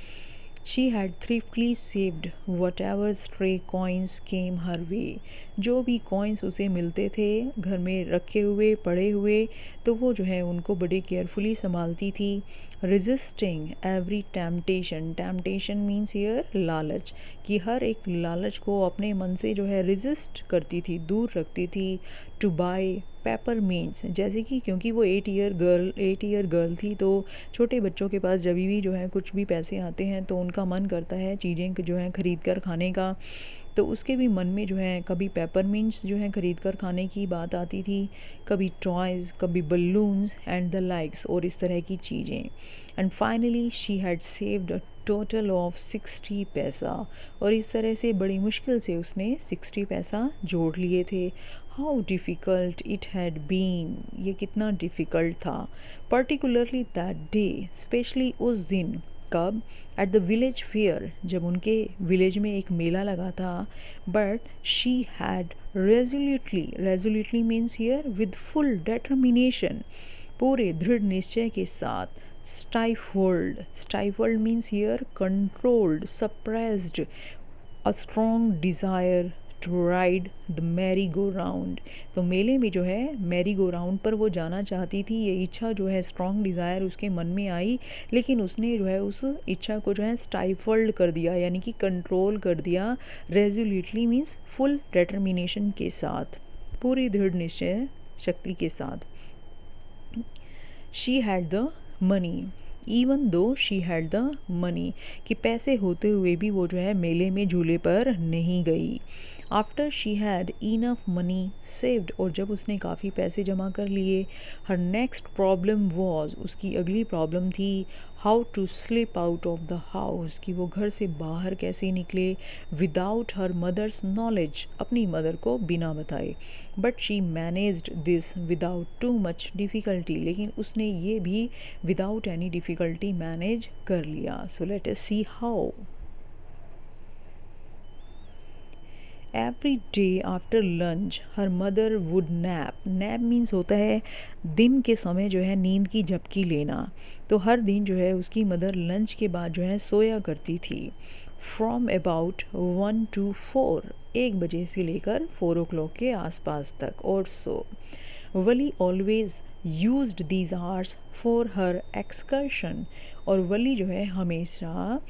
Speaker 1: She had thriftily saved whatever stray coins came her way। जो भी कॉइन्स उसे मिलते थे घर में रखे हुए पड़े हुए, तो वो जो है उनको बड़े केयरफुली संभालती थी। Resisting every temptation means here लालच, कि हर एक लालच को अपने मन से जो है रेजिस्ट करती थी, दूर रखती थी। टू बाय पेपरमिंट्स, जैसे कि क्योंकि वो 8 ईयर गर्ल थी, तो छोटे बच्चों के पास जब भी जो है कुछ भी पैसे आते हैं तो उनका मन करता है चीज़ें जो हैं ख़रीद कर खाने का। तो उसके भी मन में जो है कभी पेपरमिंट्स जो है ख़रीद कर खाने की बात आती थी, कभी टॉयज़, कभी बलून्स एंड द लाइक्स, और इस तरह की चीज़ें। And finally she had saved a total of 60 पैसा, और इस तरह से बड़ी मुश्किल से उसने 60 पैसा जोड़ लिए थे। How difficult it had been, ये कितना डिफ़िकल्ट था। पर्टिकुलरली दैट डे, स्पेशली उस दिन। कब? एट द विलेज फेयर, जब उनके विलेज में एक मेला लगा था। But she had resolutely means here with full determination, पूरे दृढ़ निश्चय के साथ। Stifled means here controlled, suppressed, a strong desire to ride the merry go round. तो मेले में जो है मैरी गो राउंड पर वो जाना चाहती थी। ये इच्छा जो है, स्ट्रॉन्ग डिज़ायर उसके मन में आई, लेकिन उसने जो है उस इच्छा को जो है स्टाइफल्ड कर दिया, यानी कि कंट्रोल कर दिया। रेजोल्यूटली मीन्स फुल डिटर्मिनेशन के साथ, पूरी दृढ़ निश्चय शक्ति के साथ। She had the money, even though she had the money, कि पैसे होते हुए भी वो जो है मेले में झूले पर नहीं गई। After she had enough money saved, और जब उसने काफ़ी पैसे जमा कर लिए, हर नेक्स्ट प्रॉब्लम वॉज, उसकी अगली प्रॉब्लम थी, how to slip out of the house, कि वो घर से बाहर कैसे निकले, विदाउट हर मदर्स नॉलेज, अपनी मदर को बिना बताए। But she managed this without too much difficulty, लेकिन उसने ये भी विदाउट एनी डिफ़िकल्टी मैनेज कर लिया। So let us see how. Every day after lunch her mother would nap. Nap means होता है दिन के समय जो है नींद की झपकी लेना। तो हर दिन जो है उसकी मदर लंच के बाद जो है सोया करती थी। फ्रॉम अबाउट 1 to 4, 1 बजे से लेकर 4 o'clock के आसपास तक। और so Valli always used these hours for her excursion, और वली जो है हमेशा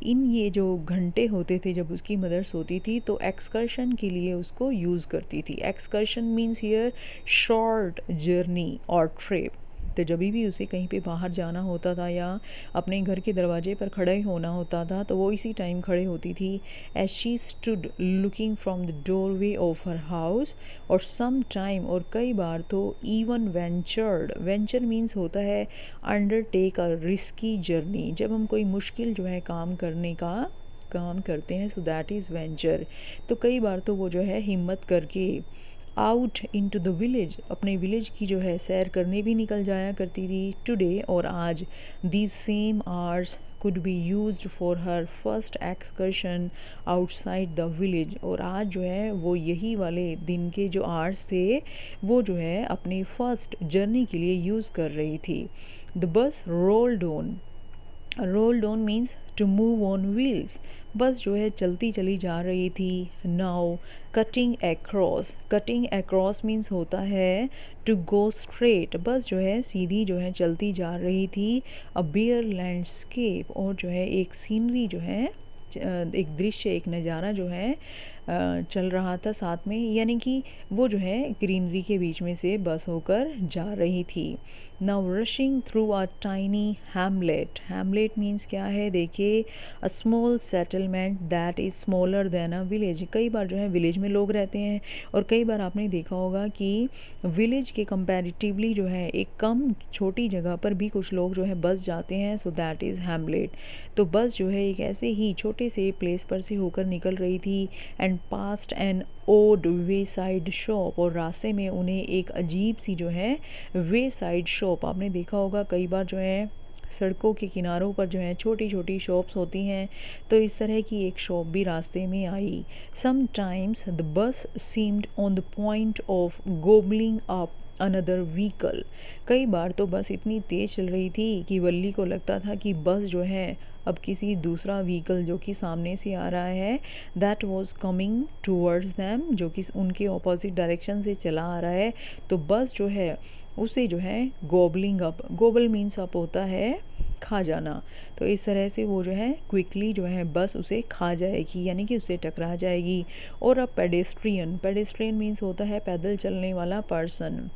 Speaker 1: इन ये जो घंटे होते थे जब उसकी मदर सोती थी तो एक्सकर्शन के लिए उसको यूज़ करती थी। Excursion means here short journey और ट्रिप। तो जब भी उसे कहीं पे बाहर जाना होता था या अपने घर के दरवाजे पर खड़े होना होता था तो वो इसी टाइम खड़े होती थी। As she stood looking from the doorway of her house, और सम टाइम, और कई बार तो इवन वेंचर मीन्स होता है अंडरटेक अ रिस्की जर्नी। जब हम कोई मुश्किल जो है काम करते हैं, सो दैट इज़ वेंचर। तो कई बार तो वो जो है हिम्मत करके आउट इनटू द विलेज, अपने विलेज की जो है सैर करने भी निकल जाया करती थी। टुडे, और आज, these same hours could be used for her first excursion outside the village। और आज जो है वो यही वाले दिन के जो आवर्स थे वो जो है अपनी फर्स्ट जर्नी के लिए यूज़ कर रही थी। The bus rolled on. Rolled on means to move on wheels. Bus जो है चलती चली जा रही थी। Now cutting across. Cutting across means होता है टू गो स्ट्रेट। बस जो है सीधी जो है चलती जा रही थी। अ बियर लैंडस्केप, और जो है एक सीनरी जो है एक दृश्य, एक नज़ारा जो है चल रहा था साथ में, यानी कि वो जो है ग्रीनरी के बीच में से बस होकर जा रही थी। Now rushing through a tiny Hamlet. Hamlet means क्या है, देखिए a small settlement that is smaller than a village. कई बार जो है विलेज में लोग रहते हैं और कई बार आपने देखा होगा कि विलेज के कंपैरेटिवली जो है एक कम छोटी जगह पर भी कुछ लोग जो है बस जाते हैं, सो दैट इज़ हैमलेट। तो बस जो है एक ऐसे ही छोटे से प्लेस पर से होकर निकल रही थी and past an odd wayside shop, और रास्ते में उन्हें एक अजीब सी जो है वे साइड शॉप, आपने देखा होगा कई बार जो है सड़कों के किनारों पर जो है छोटी छोटी शॉप्स होती हैं, तो इस तरह की एक शॉप भी रास्ते में आई। Sometimes the bus seemed on the point of gobbling up another vehicle. कई बार तो बस इतनी तेज़ चल रही थी कि वल्ली को लगता था कि बस जो है अब किसी दूसरा व्हीकल जो कि सामने से आ रहा है, that was coming towards them, जो कि उनके ऑपोजिट डायरेक्शन से चला आ रहा है, तो बस जो है उसे जो है गोबलिंग अप, गोबल मीन्स अप होता है खा जाना, तो इस तरह से वो जो है क्विकली जो है बस उसे खा जाएगी, यानी कि उससे टकरा जाएगी। और अब पेडेस्ट्रियन, पेडेस्ट्रियन मीन्स होता है पैदल चलने वाला पर्सन।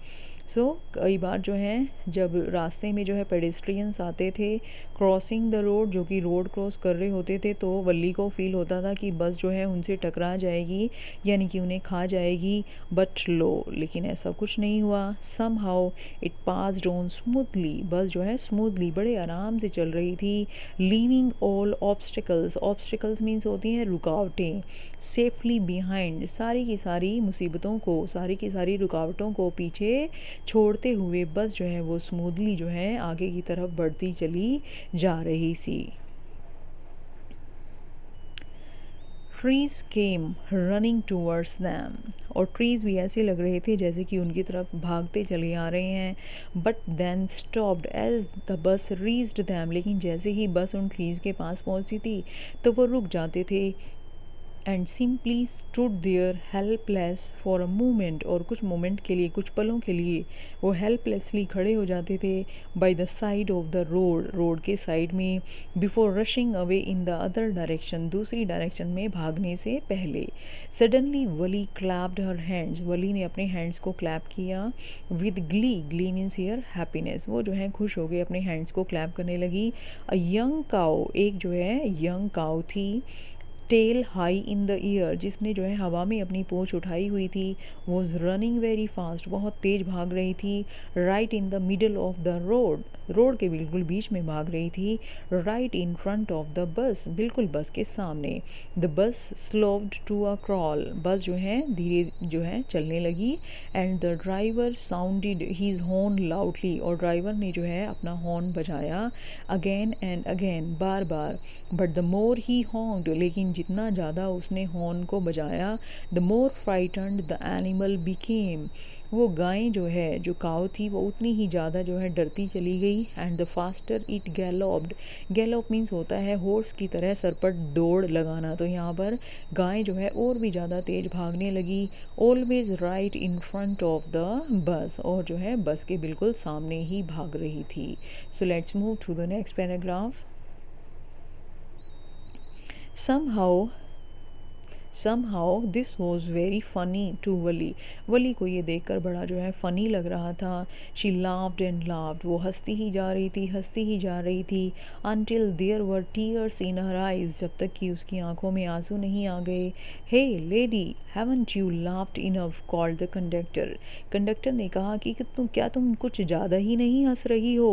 Speaker 1: सो कई बार जो है जब रास्ते में जो है पेडेस्ट्रियंस आते थे क्रॉसिंग द रोड, जो कि रोड क्रॉस कर रहे होते थे, तो वल्ली को फील होता था कि बस जो है उनसे टकरा जाएगी, यानी कि उन्हें खा जाएगी। बट लो, लेकिन ऐसा कुछ नहीं हुआ। Somehow it passed on smoothly. Bus जो है स्मूथली बड़े आराम से चल रही थी। Leaving all obstacles, obstacles means होती हैं रुकावटें, सेफली बिहाइंड, सारी की सारी मुसीबतों को, सारी की सारी रुकावटों को पीछे छोड़ते हुए बस जो है वो स्मूथली जो है आगे की तरफ बढ़ती चली जा रही थी। Trees came running towards them, और ट्रीज़ भी ऐसे लग रहे थे जैसे कि उनकी तरफ भागते चले आ रहे हैं। But then stopped as the bus reached them, लेकिन जैसे ही बस उन ट्रीज़ के पास पहुंचती थी तो वो रुक जाते थे। And simply stood there helpless for a moment, और कुछ मोमेंट के लिए, कुछ पलों के लिए वो हेल्पलेसली खड़े हो जाते थे by the side of the road, road के साइड में, before rushing away in the other direction, दूसरी डायरेक्शन में भागने से पहले। सडनली वली क्लैप्ड हर हैंड्स, वली ने अपने हैंड्स को क्लैप किया। With Glee, Glee means here happiness, वो जो है खुश हो गए अपने हैंड्स को क्लैप करने लगी। अ यंग काउ, एक जो है यंग काउ थी, tail high in the air, जिसने जो है हवा में अपनी पूंछ उठाई हुई थी, वॉज रनिंग वेरी फास्ट, बहुत तेज भाग रही थी। Right in the middle of the road, road के बिल्कुल बीच में भाग रही थी। Right in front of the बस, बिल्कुल बस के सामने। The bus स्लोव्ड to a crawl, बस जो है धीरे जो है चलने लगी। And the driver sounded his horn loudly, और ड्राइवर ने जो है अपना हॉर्न बजाया अगेन एंड अगेन, बार बार। But the more he honked, लेकिन जितना ज़्यादा उसने हॉर्न को बजाया, the more frightened the animal became, वो गाय जो है, जो काऊ थी, वो उतनी ही ज़्यादा जो है डरती चली गई। And the faster it galloped, gallop means होता है हॉर्स की तरह सर पर दौड़ लगाना, तो यहाँ पर गाय जो है और भी ज़्यादा तेज़ भागने लगी। Always right in front of the bus, और जो है बस के बिल्कुल सामने ही भाग रही थी। So let's move to the next paragraph. Somehow this was very funny to Valli, Valli को ये देखकर बड़ा जो है फ़नी लग रहा था। She laughed and laughed, वो हंसती ही जा रही थी, हंसती ही जा रही थी। Until there were tears in her eyes, जब तक कि उसकी आंखों में आंसू नहीं आ गए। Hey lady, haven't you laughed enough? called the conductor, conductor ने कहा कि क्या तुम कुछ ज़्यादा ही नहीं हंस रही हो?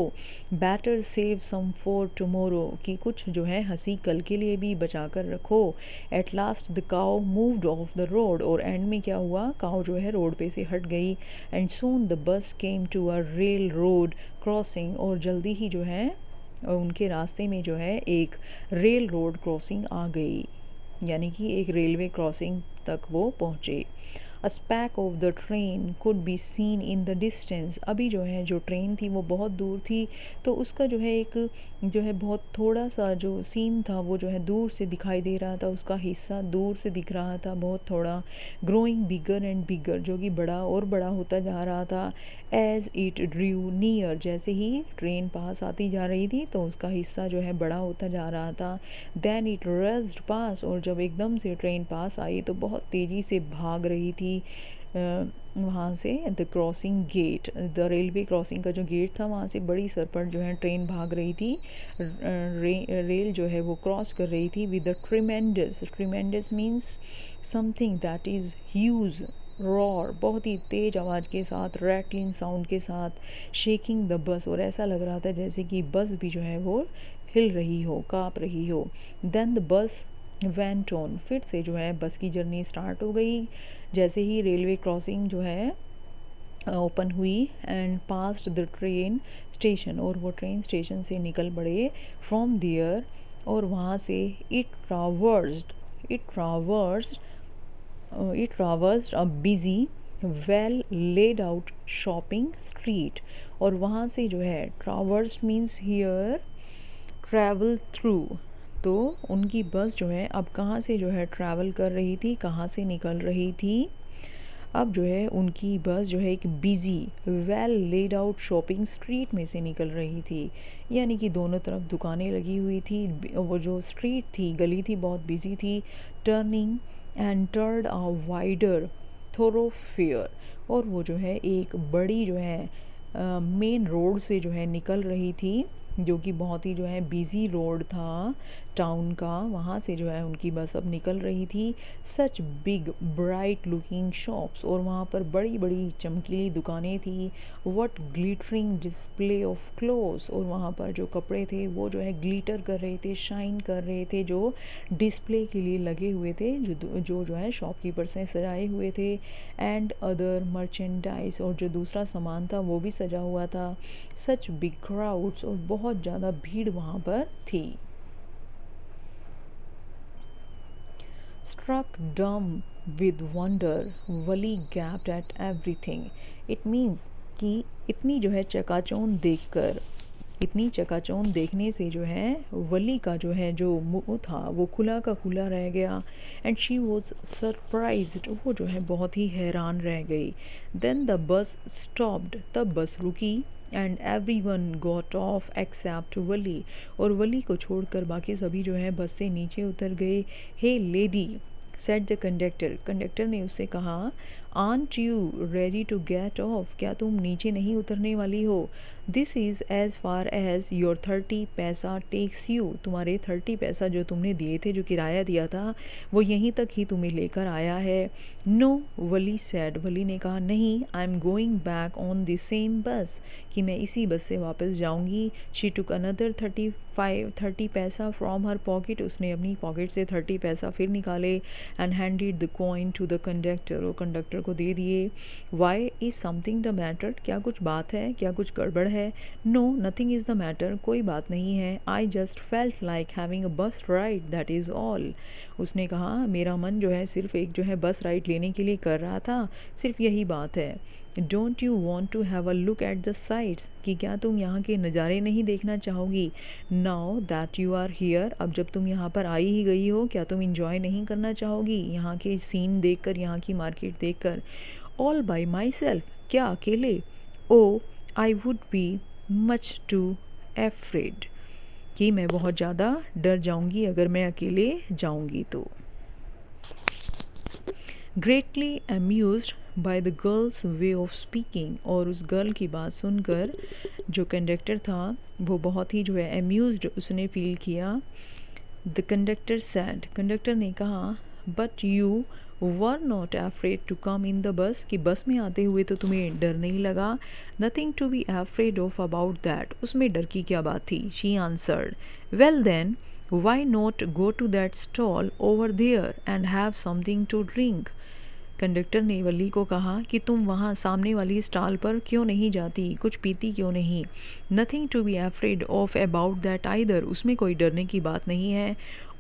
Speaker 1: Better save some for tomorrow, कि कुछ जो है हंसी कल के लिए भी बचा कर रखो। At last the cow moved of the road, और एंड में क्या हुआ, काऊ जो है रोड पे से हट गई। And soon the bus came to a railroad crossing, और जल्दी ही जो है और उनके रास्ते में जो है एक रेल रोड क्रॉसिंग आ गई, यानी कि एक रेलवे क्रॉसिंग तक वो पहुँचे। A speck of the train could be seen in the distance. अभी जो है जो ट्रेन थी वो बहुत दूर थी, तो उसका जो है एक जो है बहुत थोड़ा सा जो सीन था वो जो है दूर से दिखाई दे रहा था, उसका हिस्सा दूर से दिख रहा था बहुत थोड़ा। ग्रोइंग बिगर एंड बिगर, जो कि बड़ा और बड़ा होता जा रहा था। एज इट ड्रू नियर, जैसे ही ट्रेन पास आती जा रही थी तो उसका हिस्सा जो है बड़ा होता जा रहा था। देन इट रस्ड पास, और जब एकदम से ट्रेन पास आई तो बहुत तेज़ी से भाग रही थी वहाँ से। The crossing gate, the railway crossing का जो गेट था वहाँ से बड़ी सरपट जो है ट्रेन भाग रही थी। रेल जो है वो क्रॉस कर रही थी with the tremendous. Tremendous means something that is huge, roar, बहुत ही तेज़ आवाज़ के साथ, रैटलिंग साउंड के साथ, शेकिंग द बस, और ऐसा लग रहा था जैसे कि बस भी जो है वो हिल रही हो, काँप रही हो। Then the bus went on, फिर से जो है बस की जर्नी स्टार्ट हो गई। जैसे ही रेलवे क्रॉसिंग जो है ओपन हुई and passed the train station, और वो ट्रेन स्टेशन से निकल पड़े। फ्रॉम देयर, और वहाँ से it traversed a busy well laid out shopping street, और वहाँ से जो है traversed means here travel through, तो उनकी बस जो है अब कहाँ से जो है ट्रैवल कर रही थी, कहाँ से निकल रही थी। अब जो है उनकी बस जो है एक busy well laid out shopping street में से निकल रही थी, यानी कि दोनों तरफ दुकानें लगी हुई थी। वो जो स्ट्रीट थी, गली थी, बहुत बिजी थी। टर्निंग एंटर्ड अ वाइडर थोरोफेयर, और वो जो है एक बड़ी जो है मेन रोड से जो है निकल रही थी, जो कि बहुत ही जो है बिज़ी रोड था टाउन का, वहाँ से जो है उनकी बस अब निकल रही थी। Such big bright looking shops, और वहाँ पर बड़ी बड़ी चमकीली दुकानें थी। What glittering display of clothes, और वहाँ पर जो कपड़े थे वो जो है ग्लिटर कर रहे थे, शाइन कर रहे थे, जो डिस्प्ले के लिए लगे हुए थे, जो है शॉपकीपर्स ने सजाए हुए थे। एंड अदर मर्चेंडाइज, और जो दूसरा सामान था वो भी सजा हुआ था। सच बिग क्राउड्स, और बहुत ज़्यादा भीड़ वहाँ पर थी। Struck dumb with wonder, Wali gaped at everything. It means कि इतनी जो है चकाचौंध देखकर, इतनी चकाचौंध देखने से जो है वली का जो है जो मुंह था वो खुला का खुला रह गया। एंड शी वॉज सरप्राइज्ड, वो जो है बहुत ही हैरान रह गई। देन द बस स्टॉप्ड, तब बस रुकी। And every one got off except Wali, और वली को छोड़कर बाकी सभी जो है बस से नीचे उतर गए। Hey lady, said the conductor, conductor ने उससे कहा, aren't you ready to get off, क्या तुम नीचे नहीं उतरने वाली हो। This is as far as your 30 paisa takes you, तुम्हारे 30 पैसा जो तुमने दिए थे, जो किराया दिया था, वो यहीं तक ही तुम्हें लेकर आया है। नो, वली सैड, वली ने कहा, नहीं, I am going back on the same बस, कि मैं इसी बस से वापस जाऊंगी। शी टुक अनदर 30 पैसा फ्रॉम हर पॉकेट, उसने अपनी पॉकेट से 30 पैसा फिर निकाले। And handed the coin to the conductor, और कंडक्टर को दे दिए। Why is something the matter, क्या कुछ बात है, क्या कुछ गड़बड़ है। No, nothing is the matter, कोई बात नहीं है। I just felt like having a bus ride, that is all. उसने कहा, मेरा मन जो है सिर्फ एक जो है बस राइड लेने के लिए कर रहा था, सिर्फ यही बात है। Don't you want to have a look at the sights, कि क्या तुम यहाँ के नज़ारे नहीं देखना चाहोगी। Now that you are here, अब जब तुम यहाँ पर आई ही गई हो, क्या तुम इंजॉय नहीं करना चाहोगी यहाँ के सीन देखकर, यहाँ की मार्केट देखकर। ऑल बाई माई सेल्फ, क्या अकेले। Oh, I would be much too afraid, कि मैं बहुत ज़्यादा डर जाऊँगी अगर मैं अकेले जाऊँगी तो। Greatly amused by the girls way of speaking, और उस गर्ल की बात सुनकर जो कंडक्टर था वो बहुत ही जो है अम्यूज्ड उसने फील किया। द कंडक्टर सैड, कंडक्टर ने कहा, but you were not afraid to come in the bus, कि बस में आते हुए तो तुम्हें डर नहीं लगा। Nothing to be afraid of about that, उसमें डर की क्या बात थी। She answered, well then why not go to that stall over there and have something to drink, conductor ने वली को कहा कि तुम वहाँ सामने वाली स्टॉल पर क्यों नहीं जाती, कुछ पीती क्यों नहीं। Nothing to be afraid of about that either, उसमें कोई डरने की बात नहीं है।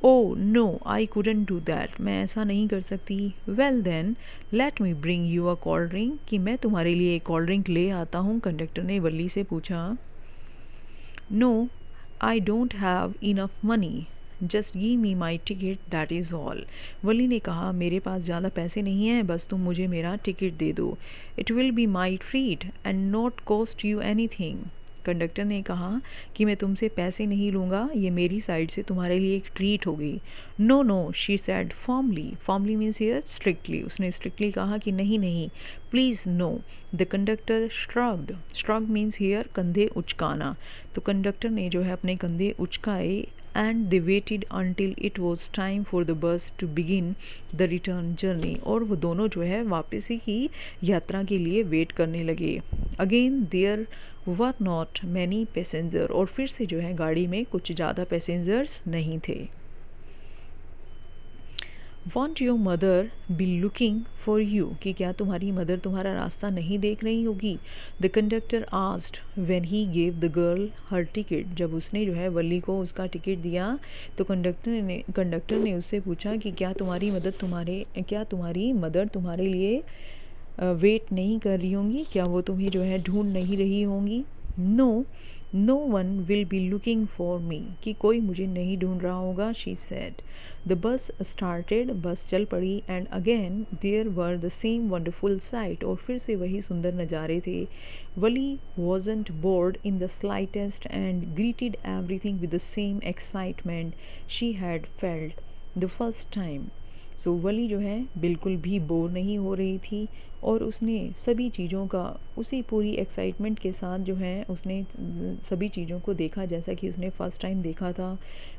Speaker 1: Oh no I couldn't do that, मैं ऐसा नहीं कर सकती। Well then let me bring you a cold drink, कि मैं तुम्हारे लिए एक कोल्ड ड्रिंक ले आता हूँ। कंडक्टर ने वली से पूछा। No I don't have enough money, just give me my ticket that is all. Valli ने कहा मेरे पास ज़्यादा पैसे नहीं हैं, बस तुम मुझे मेरा टिकट दे दो। It will be my treat and not cost you any thing. Conductor ने कहा कि मैं तुमसे पैसे नहीं लूँगा, ये मेरी साइड से तुम्हारे लिए एक ट्रीट होगी। No no she said formally, formally means here strictly, उसने स्ट्रिक्टली कहा कि नहीं नहीं please no. The conductor shrugged, shrug means here कंधे उचकाना। तो कंडक्टर ने जो है अपने कंधे उचकाए and they waited until it was time for the bus to begin the return journey, और वो दोनों जो है वापसी की यात्रा के लिए वेट करने लगे। Again there were not many passenger, और फिर से जो है गाड़ी में कुछ ज़्यादा पैसेंजर्स नहीं थे। Want your mother B looking for you, कि क्या तुम्हारी मदर तुम्हारा रास्ता नहीं देख रही होगी। The conductor asked when he gave the girl her ticket, जब उसने जो है वली को उसका टिकट दिया तो कंडक्टर ने उससे पूछा कि क्या तुम्हारी मदर तुम्हारे लिए वेट नहीं कर रही होंगी, क्या वो तुम्हें जो है ढूंढ नहीं रही होंगी। No one will be looking for me, कि कोई मुझे नहीं ढूंढ रहा होगा। She said. The bus started, bus चल पड़ी। And again there were the same wonderful sight, और फिर से वही सुंदर नज़ारे थे। Valli wasn't bored in the slightest and greeted everything with the same excitement she had felt the first time. So Valli जो है बिल्कुल भी बोर नहीं हो रही थी, और उसने सभी चीज़ों का उसी पूरी एक्साइटमेंट के साथ जो है उसने सभी चीज़ों को देखा जैसा कि उसने फ़र्स्ट टाइम देखा था।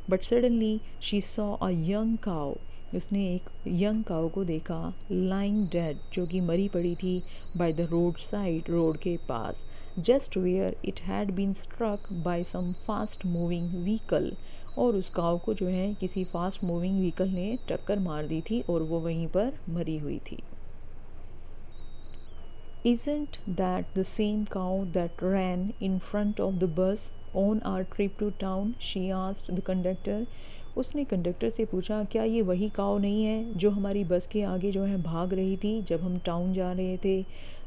Speaker 1: But suddenly she saw a young cow, उसने एक यंग काउ को देखा, लाइंग डेड, जो कि मरी पड़ी थी, by the road side, road के पास, just where it had been struck by some fast moving vehicle, और उस काऊ को जो है किसी फास्ट मूविंग व्हीकल ने टक्कर मार दी थी और वो वहीं पर मरी हुई थी। Isn't that the same cow that ran in front of the bus on our trip to town? She asked the conductor. उसने कंडक्टर से पूछा क्या ये वही काऊ नहीं है जो हमारी बस के आगे जो है भाग रही थी जब हम टाउन जा रहे थे।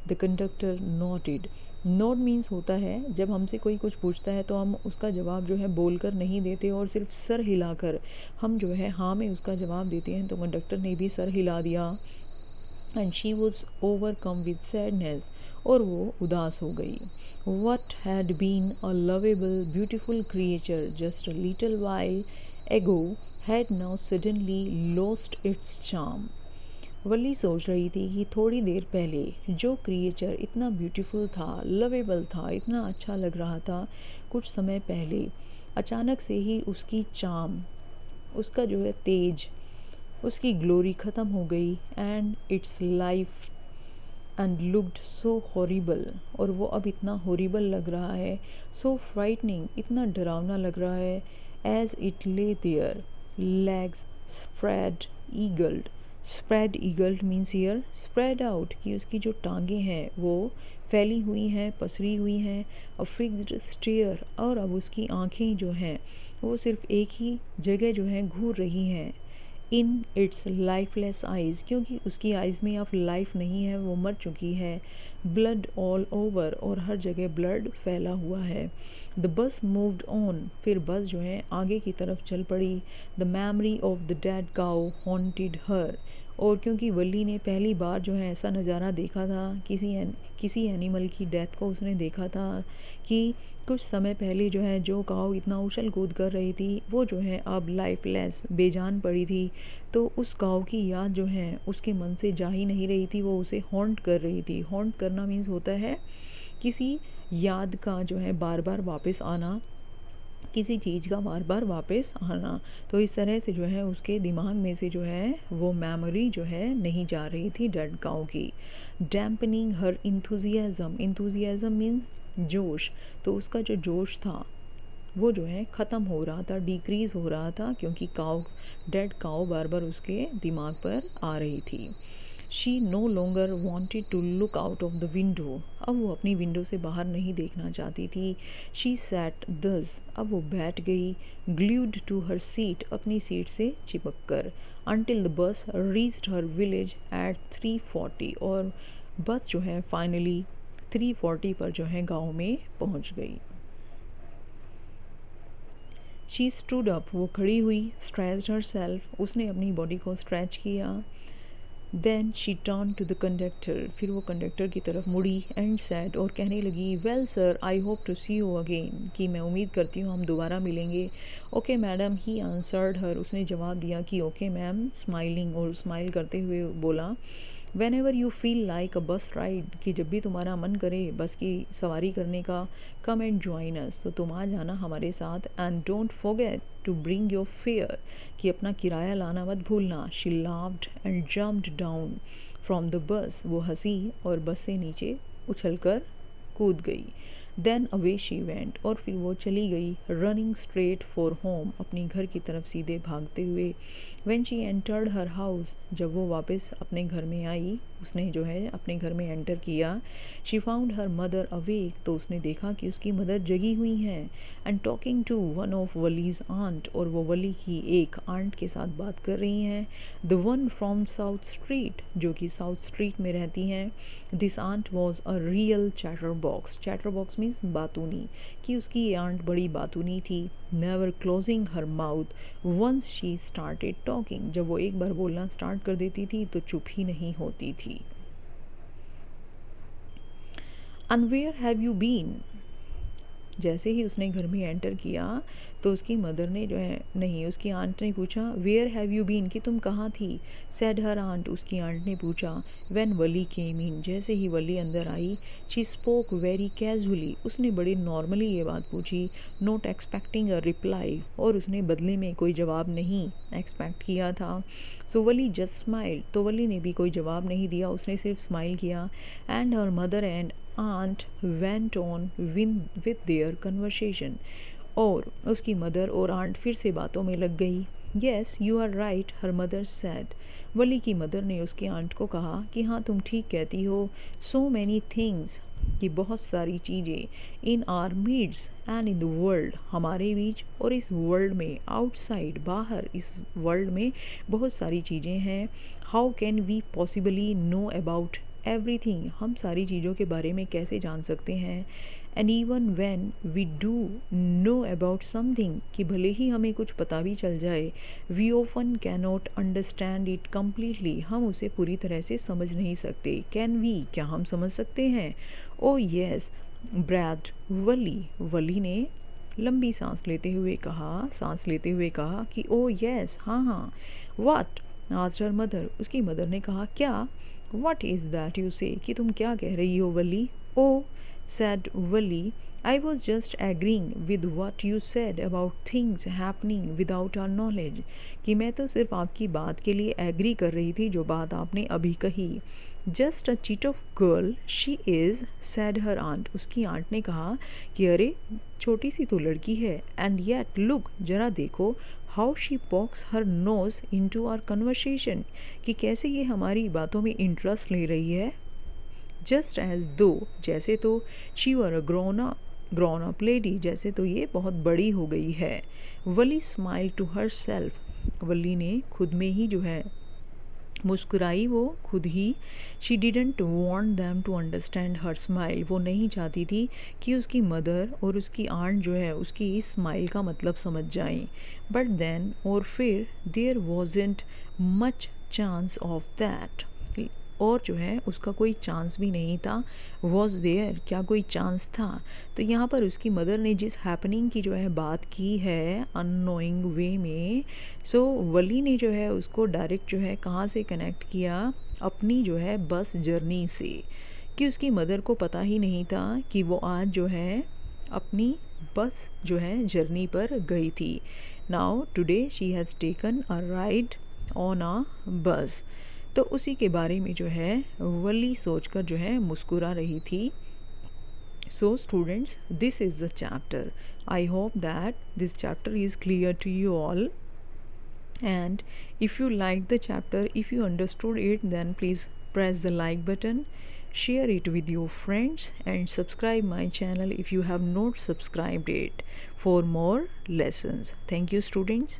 Speaker 1: The conductor noted. Note means होता है जब हमसे कोई कुछ पूछता है तो हम उसका जवाब जो है बोलकर नहीं देते और सिर्फ सर हिलाकर हम जो है हाँ में उसका जवाब देते हैं। तो कंडक्टर ने भी सर हिला दिया। And she was overcome with sadness, और वो उदास हो गई। What had been a lovable beautiful creature just a little while ago had now suddenly lost its charm. Valli सोच रही थी कि थोड़ी देर पहले जो क्रिएचर इतना ब्यूटीफुल था, लवेबल था, इतना अच्छा लग रहा था, कुछ समय पहले अचानक से ही उसकी चार्म, उसका जो है तेज, उसकी ग्लोरी ख़त्म हो गई। And it's life and looked so horrible, और वो अब इतना हॉरिबल लग रहा है, सो फ्राइटनिंग, इतना डरावना लग रहा है। As it lay there legs spread eagled, spread eagled means here spread out, कि उसकी जो टांगें हैं वो फैली हुई हैं, पसरी हुई हैं। अ फिक्स्ड स्टेयर, और अब उसकी आँखें जो हैं वो सिर्फ एक ही जगह जो है घूर रही हैं। इन इट्स लाइफलेस आइज़, क्योंकि उसकी आइज़ में अब लाइफ नहीं है, वो मर चुकी है। ब्लड ऑल ओवर, और हर जगह ब्लड फैला हुआ है। द बस मूव्ड ऑन, फिर बस जो है आगे की तरफ चल पड़ी। The memory of the dead cow haunted her, और क्योंकि वली ने पहली बार जो है ऐसा नज़ारा देखा था, किसी एनिमल की डेथ को उसने देखा था कि कुछ समय पहले जो है जो काऊ इतना उछल कूद कर रही थी वो जो है अब लाइफलेस, बेजान पड़ी थी। तो उस काऊ की याद जो है उसके मन से जा ही नहीं रही थी, वो उसे हॉन्ट कर रही थी। हॉन्ट करना मीन्स होता है किसी याद का जो है बार बार वापस आना, किसी चीज़ का बार बार वापस आना। तो इस तरह से जो है उसके दिमाग में से जो है वो मेमोरी जो है नहीं जा रही थी डेड काऊ की। डैम्पनिंग हर इंथुजियाज़म, इंथुजियाज़म मीन्स जोश, तो उसका जो जोश था वो जो है ख़त्म हो रहा था, डिक्रीज़ हो रहा था, क्योंकि काऊ, डेड काऊ बार बार उसके दिमाग पर आ रही थी। She no longer wanted to look out of the window, अब वो अपनी विंडो से बाहर नहीं देखना चाहती थी। शी सैट दस, अब वो बैठ गई, ग्लूड टू हर सीट, अपनी सीट से चिपक कर, until the bus reached her village at 3:40, और बस जो है फाइनली 3:40 पर जो है गाँव में पहुँच गई। शी स्टूड अप, वो खड़ी हुई, स्ट्रेच्ड हर सेल्फ, उसने अपनी बॉडी को स्ट्रेच किया। Then she turn to the conductor, फिर वो कंडक्टर की तरफ मुड़ी एंड सैड, और कहने लगी, well sir I hope to see you again, कि मैं उम्मीद करती हूँ हम दोबारा मिलेंगे। Okay madam, he answered her, उसने जवाब दिया कि ओके मैम, स्माइलिंग, और स्माइल करते हुए बोला, whenever you feel like a bus ride, कि जब भी तुम्हारा मन करे बस की सवारी करने का, कम एंड ज्वाइन अस, तो तुम आ जाना हमारे साथ, and don't forget to bring your fare, कि अपना किराया लाना मत भूलना। She laughed and jumped down from the bus, वो हंसी और बस से नीचे उछलकर कूद गई। देन अवे शी वेंट, और फिर वो चली गई, रनिंग स्ट्रेट फॉर होम, अपनी घर की तरफ सीधे भागते हुए। When she entered her house, जब वो वापस अपने घर में आई, उसने जो है अपने घर में एंटर किया, she found her mother awake, तो उसने देखा कि उसकी मदर जगी हुई हैं, and talking to one of Valli's aunt, और वो वली की एक आंट के साथ बात कर रही हैं, the one from south street, जो कि साउथ स्ट्रीट में रहती हैं। This aunt was a real chatter box, chatter box means बातूनी, कि उसकी ये आंट बड़ी बातूनी थी। Never closing her mouth once she started talking, जब वो एक बार बोलना स्टार्ट कर देती थी तो चुप ही नहीं होती थी। And where have you been, जैसे ही उसने घर में एंटर किया तो उसकी मदर ने जो है, नहीं, उसकी आंट ने पूछा, वेयर हैव यू बीन, कि तुम कहाँ थी। सैड हर आंट, उसकी आंट ने पूछा। व्हेन वली केम इन, जैसे ही वली अंदर आई, शी स्पोक वेरी कैजुअली, उसने बड़ी नॉर्मली ये बात पूछी, नॉट एक्सपेक्टिंग अ रिप्लाई, और उसने बदले में कोई जवाब नहीं एक्सपेक्ट किया था। सो वली जस्ट स्माइल्ड, तो वली ने भी कोई जवाब नहीं दिया, उसने सिर्फ स्माइल किया। And her mother and aunt went on with their conversation, और उसकी मदर और आंट फिर से बातों में लग गई। Yes you are right, her mother said, Valli की मदर ने उसकी आंट को कहा कि हाँ तुम ठीक कहती हो। सो मैनी थिंग्स, कि बहुत सारी चीज़ें, in our midst and in the world, हमारे बीच और इस वर्ल्ड में, आउटसाइड, बाहर, इस वर्ल्ड में बहुत सारी चीज़ें हैं। How can we possibly know about everything, हम सारी चीज़ों के बारे में कैसे जान सकते हैं। And even when we do know about something, कि भले ही हमें कुछ पता भी चल जाए, we often cannot understand it completely, हम उसे पूरी तरह से समझ नहीं सकते। कैन वी, क्या हम समझ सकते हैं। ओ येस ब्रैड वली, वली ने लंबी सांस लेते हुए कहा कि ओ येस, हाँ हाँ। व्हाट आस्क्ड हर मदर, उसकी मदर ने कहा, क्या। व्हाट इज़ दैट यू से, कि तुम क्या कह रही हो वली। ओ said Wali, I was just agreeing with what you said about things happening without our knowledge, कि मैं तो सिर्फ आपकी बात के लिए एग्री कर रही थी जो बात आपने अभी कही। Just a chit of girl she is, said her aunt, उसकी आंट ने कहा कि अरे छोटी सी तो लड़की है। एंड येट लुक, जरा देखो, how she pokes her nose into our conversation, कि कैसे ये हमारी बातों में इंटरेस्ट ले रही है। जस्ट एज दो, जैसे तो, she were a grown up lady, जैसे तो ये बहुत बड़ी हो गई है। Valli smile to herself, Valli ने खुद में ही जो है मुस्कुराई, वो खुद ही। She didn't want them to understand her smile, वो नहीं चाहती थी कि उसकी मदर और उसकी आंट जो है उसकी इस स्माइल का मतलब समझ जाएं। बट देन, और फिर, there wasn't much chance of that, और जो है उसका कोई चांस भी नहीं था। वॉज देयर, क्या कोई चांस था। तो यहाँ पर उसकी मदर ने जिस हैपनिंग की जो है बात की है अननोइंग वे में, सो वली ने जो है उसको डायरेक्ट जो है कहाँ से कनेक्ट किया, अपनी जो है बस जर्नी से, कि उसकी मदर को पता ही नहीं था कि वो आज जो है अपनी बस जो है जर्नी पर गई थी। Now today she has taken a ride on a बस, तो उसी के बारे में जो है वली सोचकर जो है मुस्कुरा रही थी। So students, this is the chapter. I hope that this chapter is clear to you all, and if you liked the chapter, if you understood it, then please press the like button, share it with your friends, and subscribe my channel if you have not subscribed it for more lessons. Thank you, students.